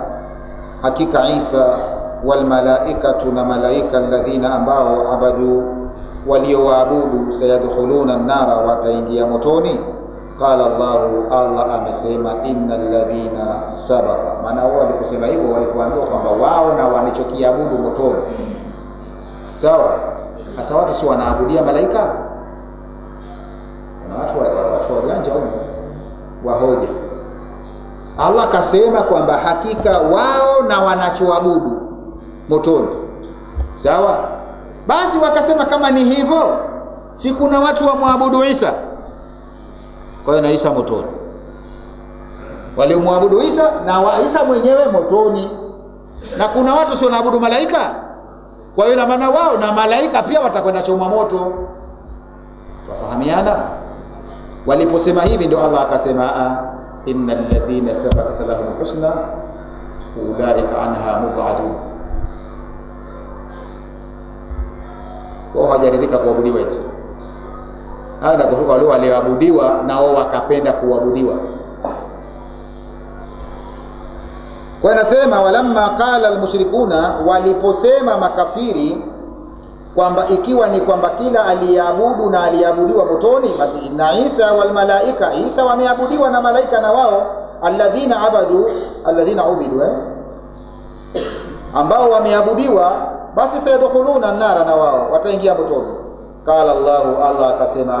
hakika Isa, wal malaikatu, na malaika, alladhina, ambao, abadu, waliowaabudu, sayadkhuluna an-nara, wataingia motoni. Qala Allah amesema innal ladhina sabaqa, maana wao waliposema hivyo walipoambiwa kwamba wao na walichokiabudu motoni. Sawa? Sasa watu si wanaabudia malaika? Na watu wajanja wa hoja. Allah kasema kwamba hakika wao na wanachoabudu motoni. Sawa? Basi wakasema kama ni hivyo, si kuna watu wa muabudu Isa? Kwa hiyo na Isa motoni. Wale muabudu Isa na Isa mwenyewe motoni. Na kuna watu sio wanaabudu malaika? Kwa hiyo na maana wao na malaika pia watakwenda choma moto. Wafahamiana? Waliposema hivi ndio Allah akasema innal ladhina sabaqat lahum husna ulaika anha mubadun. Wao hawajaridhika kuabudiwa eti. Hata kufuka wale walioabudiwa na wao wakapenda kuabudiwa. Kwa nasema walamma qala almushrikuna, waliposema makafiri kwamba ikiwa ni kwamba kila aliabudu na aliabudiwa motoni, basi inna Isa wal malaika, Isa wameabudiwa na malaika na wao, alladhina ubidu, ambao wameabudiwa, basi sayadkhuluna an-nara, na wao wataingia motoni. Qala Allah akasema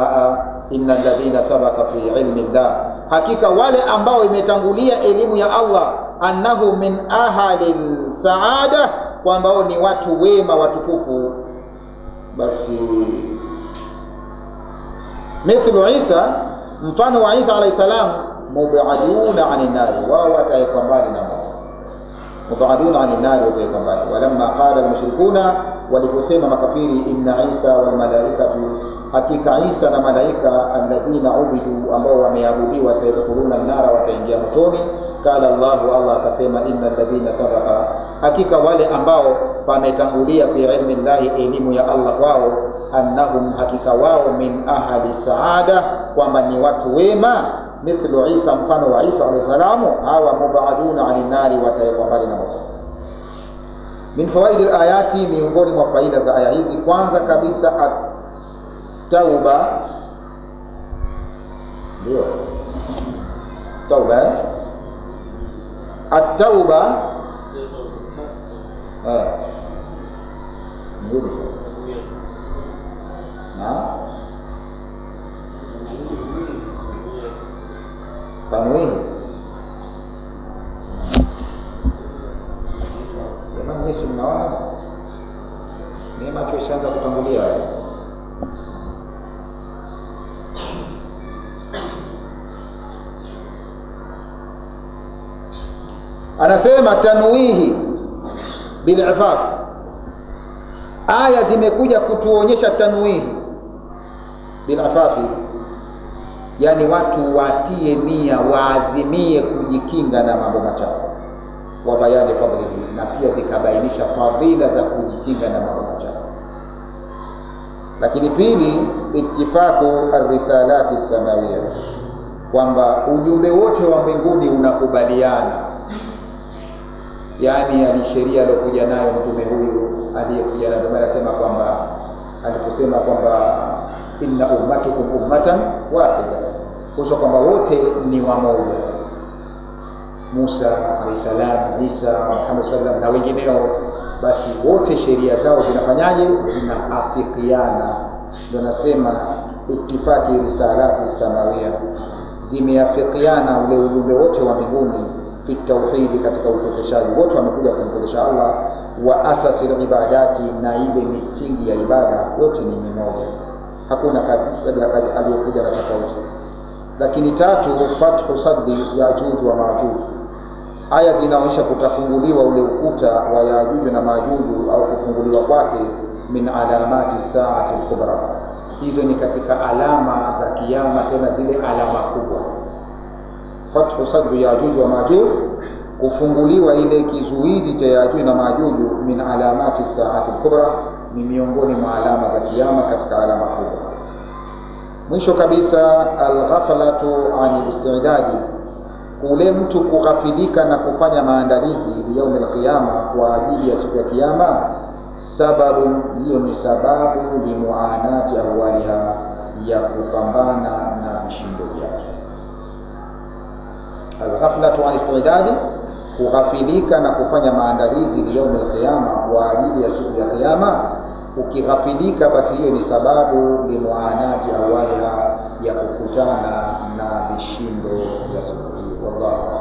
innal ladhina sabaka fi ilmi Allah, hakika wale ambao imetangulia elimu ya Allah, annahu min ahalil saada, kwamba ni watu wema watukufu. Basi mithlu Isa, mfano wa Isa alayhi salam, mubaduna anin nari, wao wataekwa mbali na moto. Mubaduna anin nari, wataekwa mbali. Walamma qala almushrikuna, waliposema makafiri, inna Isa wal malaikatu, hakika Isa na malaika, alladhina ubidu, ambao wameabudiwa, sayadkhuluna an-nara, wataingia motoni. Qala Allah akasema innal ladhina sabaqa, hakika wale ambao pametangulia fi ilmi Allah, elimu ya Allah wao, annahum, hakika wao, min ahli saada, kwamba ni watu wema, mithlu Isa, mfano wa Isa alayhi salamu, hawa mubaduna anin nari, wataekwa mbali na moto. Min fawaid al-ayati, miongoni mwa faida za aya hizi, kwanza kabisa at-tauba, ndio tauba, at-tauba ndio sasa na tanwih. Jamani, Yesu mnaona neema tu ishaanza kutangulia. Anasema tanwihi bil ifaf, aya zimekuja kutuonyesha tanwihi bil ifafi, yani watu watie nia, waazimie kujikinga na mambo machafu, wa bayani fadlihi, na pia zikabainisha fadhila za kujikinga na mambo machafu. Lakini pili, ittifaqu ar-risalati samawiyya, kwamba ujumbe wote wa mbinguni unakubaliana, yani ali sheria aliyokuja nayo mtume huyu aliyekuja nayo. Ndio anasema kwamba aliposema kwamba inna ummatukum ummatan wahida, kwa kwamba wote ni wamoja. Musa alayhi salam, Isa, Muhammad sallam na wengineo, basi wote sheria zao zinafanyaje? Zinaafikiana. Ndio nasema ittifaqi risalati samawiyya, zimeafikiana ule ujumbe wote wa mbinguni fi tauhidi, katika upekeshaji. Wote wamekuja kumpekesha Allah. Wa asasi ibadati, na ile misingi ya ibada yote ni mimoja, hakuna aliyekuja na tofauti. Lakini tatu, fathu saddi Yajuj wa Majuj. Aya zinaonyesha kutafunguliwa ule ukuta wa Yajuj na Majuj, au kufunguliwa kwake, min alamati saati al-kubra. Hizo ni katika alama za kiyama, tena zile alama kubwa. Fathu saddi Yajuj wa Majuj, kufunguliwa ile kizuizi cha Yajuj na Majuj, min alamati saati al-kubra, ni miongoni mwa alama za kiyama, katika alama kubwa. Mwisho kabisa, al-ghaflatu anil istidadi, kule mtu kughafilika na kufanya maandalizi li yaumil qiyama, kwa ajili ya siku ya kiyama. Sababu hiyo ni sababu limuanati awaliha, ya kupambana na vishindo vyake. Al-ghaflatu anil istidadi, kughafilika na kufanya maandalizi li yaumil qiyama, kwa ajili ya siku ya kiyama. Ukighafilika, basi hiyo ni sababu limuanati awaliha, ya kukutana na vishindo vya siku hiyo. Wallahu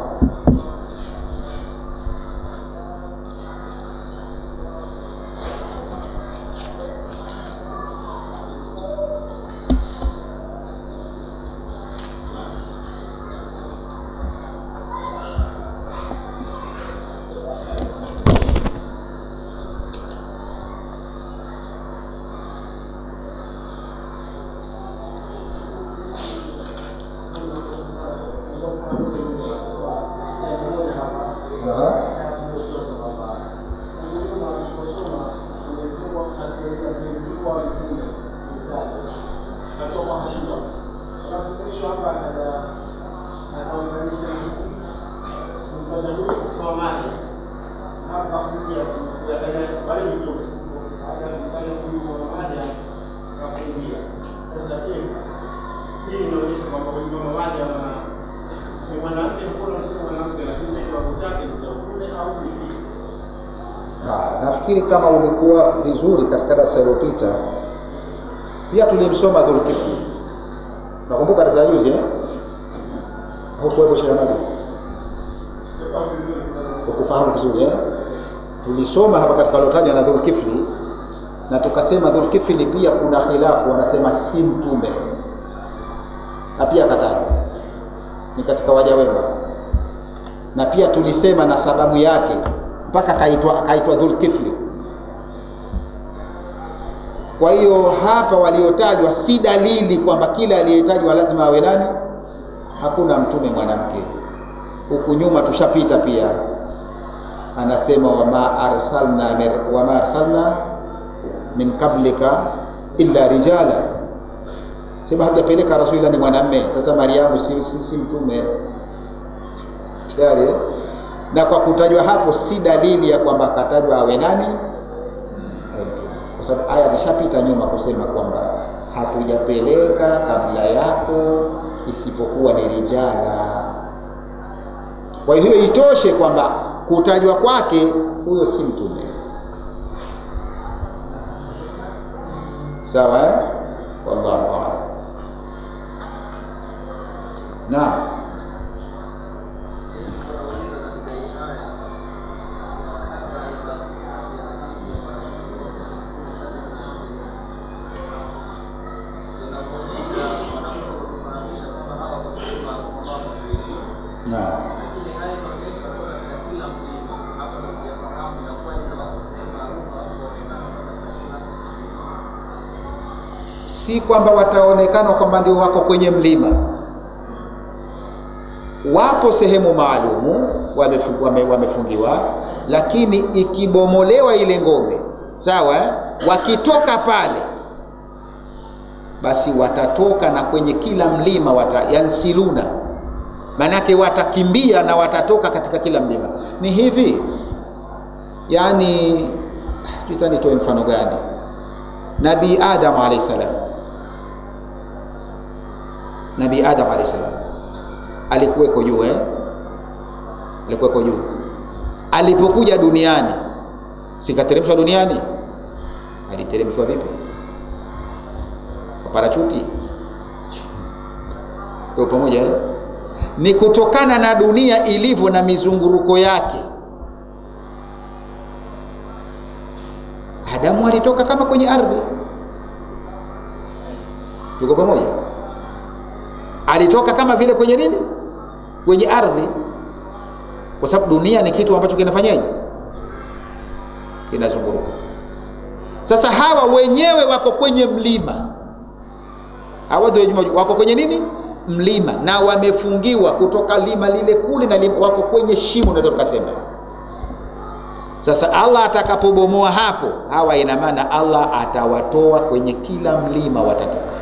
nafikiri kama ulikuwa vizuri katika darasa lililopita, pia tulimsoma Dhulkifli. Nakumbuka darasa juzi huko shule ukufahamu vizuri tulisoma hapa katika lotaja na Dhulkifli, na tukasema Dhulkifli pia kuna khilafu, wanasema si mtume, na pia kataja ni katika waja wema, na pia tulisema na sababu yake mpaka kaitwa Dhulkifli. Kwa hiyo hapa waliotajwa si dalili kwamba kila aliyetajwa lazima awe nani, hakuna mtume mwanamke. Huku nyuma tushapita pia, anasema wama arsalna min qablika illa rijala, sema hajapeleka rasula ni mwanamume. Sasa Mariamu si mtume tayari, na kwa kutajwa hapo si dalili ya kwamba katajwa awe nani, kwa sababu aya zishapita nyuma kusema kwamba hatujapeleka kabla yako isipokuwa ni rijala. Kwa hiyo itoshe kwamba kutajwa kwake huyo si mtume. Sawa wallahu a'lam. Na si kwamba wataonekana kwamba ndio wako kwenye mlima, wapo sehemu maalumu wamefungiwa, lakini ikibomolewa ile ngome, sawa wakitoka pale basi watatoka na kwenye kila mlima yansiluna, manake watakimbia na watatoka katika kila mlima. Ni hivi yani, sijui nitoe mfano gani. Nabii Adam alayhi salam, Nabii Adam alayhi salam alikuweko juu alikuweko juu. Alipokuja duniani, sikateremshwa duniani, aliteremshwa vipi? Kwa parachuti. Kwa pamoja ni kutokana na dunia ilivyo na mizunguruko yake. Adamu alitoka kama kwenye ardhi. Tuko pamoja? Alitoka kama vile kwenye nini? Kwenye ardhi. Kwa sababu dunia ni kitu ambacho kinafanyaje? Kinazunguruka. Sasa hawa wenyewe wako kwenye mlima. Hawa wako kwenye nini? Mlima, na wamefungiwa kutoka lima lile kule na wako kwenye shimo, naweza tukasema. Sasa Allah atakapobomoa hapo, hawa ina maana Allah atawatoa kwenye kila mlima watatoka.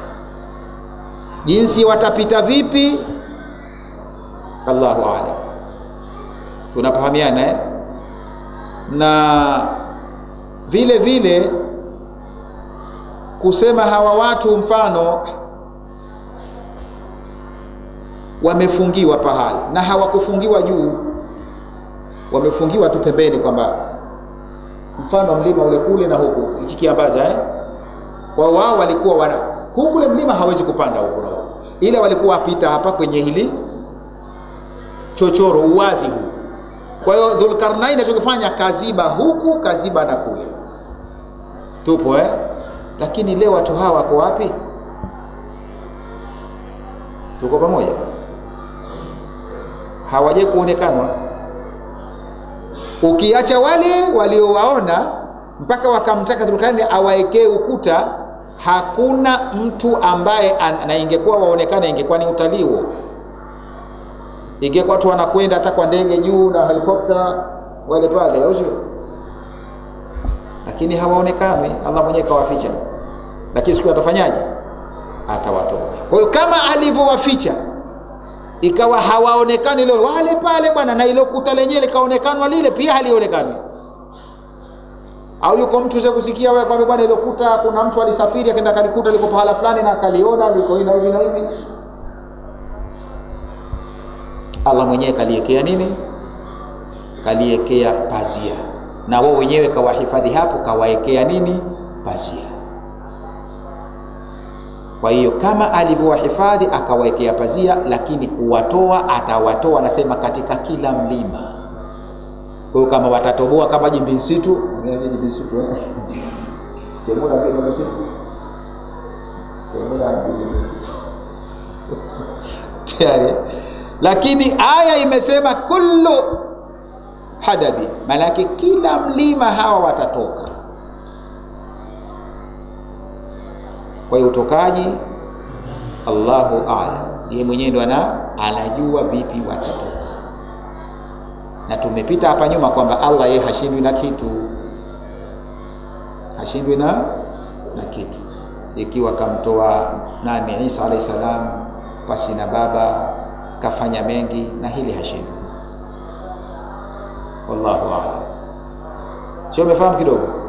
Jinsi watapita vipi? Allahu a'lam. Tunafahamiana na vile vile kusema hawa watu mfano wamefungiwa pahala, na hawakufungiwa juu, wamefungiwa tu pembeni, kwamba mfano mlima ule kule na huku hichi kiambaza kwa wao walikuwa wana huku ule mlima hawezi kupanda huku na huku, ila walikuwa wapita hapa kwenye hili chochoro uwazi huu. Kwa hiyo Dhulkarnain anachokifanya kaziba huku kaziba na kule. Tupo lakini leo watu hawa wako wapi? Tuko pamoja? Hawaje kuonekana. Ukiacha wale waliowaona mpaka wakamtaka Dhulkarnain awaekee ukuta, hakuna mtu ambaye na ingekuwa waonekana, ingekuwa ni utalii huo. Ingekuwa watu wanakwenda hata kwa ndege juu na helikopta wale pale, au sio? Lakini hawaonekani, Allah mwenyewe kawaficha. Lakini siku atafanyaje? Atawatoa. Kwa hiyo kama alivyowaficha ikawa hawaonekani leo wale pale bwana, na ile kuta lenyewe likaonekana lile pia halionekani. Au yuko mtu uweze kusikia wewe kwamba bwana ile kuta kuna mtu alisafiri akaenda kalikuta liko pahala fulani na akaliona liko hivi na hivi. Allah mwenyewe kaliekea nini? Kaliekea pazia. Na wao wenyewe kawahifadhi hapo, kawaekea nini? Pazia. Kwa hiyo kama alivyowahifadhi akawaekea pazia, lakini kuwatoa atawatoa, anasema katika kila mlima. Kwa hiyo kama watatoboa kama jimbi msitu, ngine jimbi msitu Semuna pia jimbi msitu. Semuna pia jimbi msitu. Tayari. Lakini aya imesema kullu hadabi, maana yake kila mlima hawa watatoka. Kwa hiyo utokaji Allahu a'lam, yeye mwenyewe ndo anajua vipi watatoka. Na tumepita hapa nyuma kwamba Allah yeye hashindwi na kitu, hashindwi na kitu. Ikiwa kamtoa nani Isa alayhi salam pasi na baba, kafanya mengi, na hili hashindwi. Wallahu a'lam. Sio, umefahamu kidogo?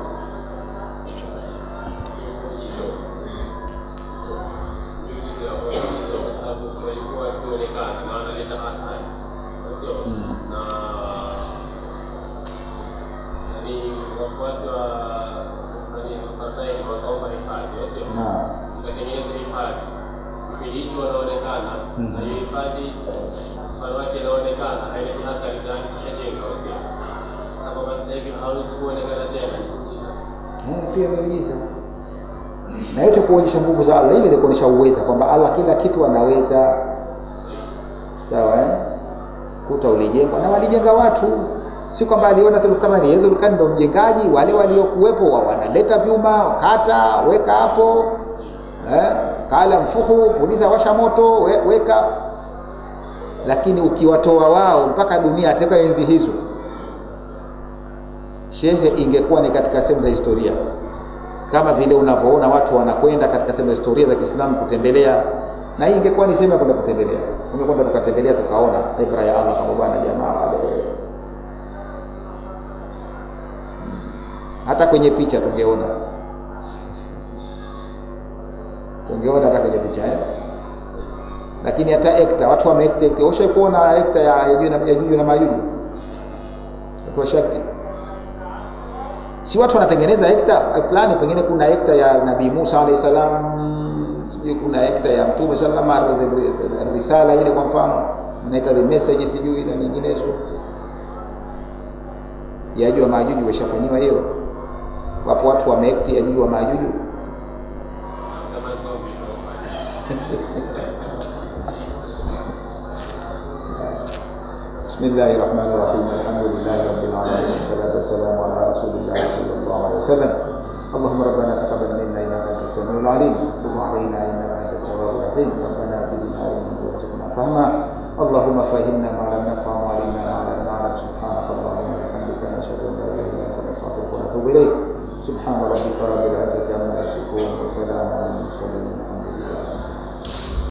Pia miujiza. Na yote kuonyesha nguvu za Allah, ile ni kuonyesha uweza kwamba Allah kila kitu anaweza. Sawa Kuta ulijengwa na walijenga watu, si kwamba aliona Dhulkarnain ndo mjengaji, wale waliokuwepo wanaleta vyuma, kata, weka hapo. Kala mfuhu, puliza, washa moto, weka. Lakini ukiwatoa wao mpaka dunia ataka enzi hizo, shehe, ingekuwa ni katika sehemu za historia, kama vile unavyoona watu wanakwenda katika sehemu za historia za Kiislamu kutembelea, na hii ingekuwa ni sehemu ya kwenda kutembelea. Tungekwenda tukatembelea tukaona ibra ya Allah kama bwana jamaa wale. Hata kwenye picha tungeona hata kwenye picha lakini hata ekta watu wameekta. Ushaikuona ekta ya Juju na Majuju kwa shakti? Si watu wanatengeneza hekta fulani, pengine kuna hekta ya Nabii Musa alayhi salam, sijui kuna hekta ya Mtume sallallahu alayhi wasallam risala ile kwa mfano, unaita the message sijui na nyinginezo. Yajuju wa Majuju washafanywa hiyo. Wapo watu wameekti Yajuju wa Majuju. Bismillahirrahmanirrahim. Alhamdulillahi rabbil alamin. Wassalatu wassalamu ala rasulillah sallallahu alaihi wasallam. Allahumma rabbana taqabbal minna innaka antas samiul alim. Tub alaina innaka antat tawwabur rahim. Rabbana zidna ilman warzuqna fahma. Allahumma fahimna ma lam nafham wa alimna ma lam na'lam. Subhanaka Allahumma wa bihamdika nashhadu an la ilaha illa anta nastaghfiruka wa natubu ilayk. Subhana rabbika rabbil izzati amma yasifun wa salamun alal mursalin.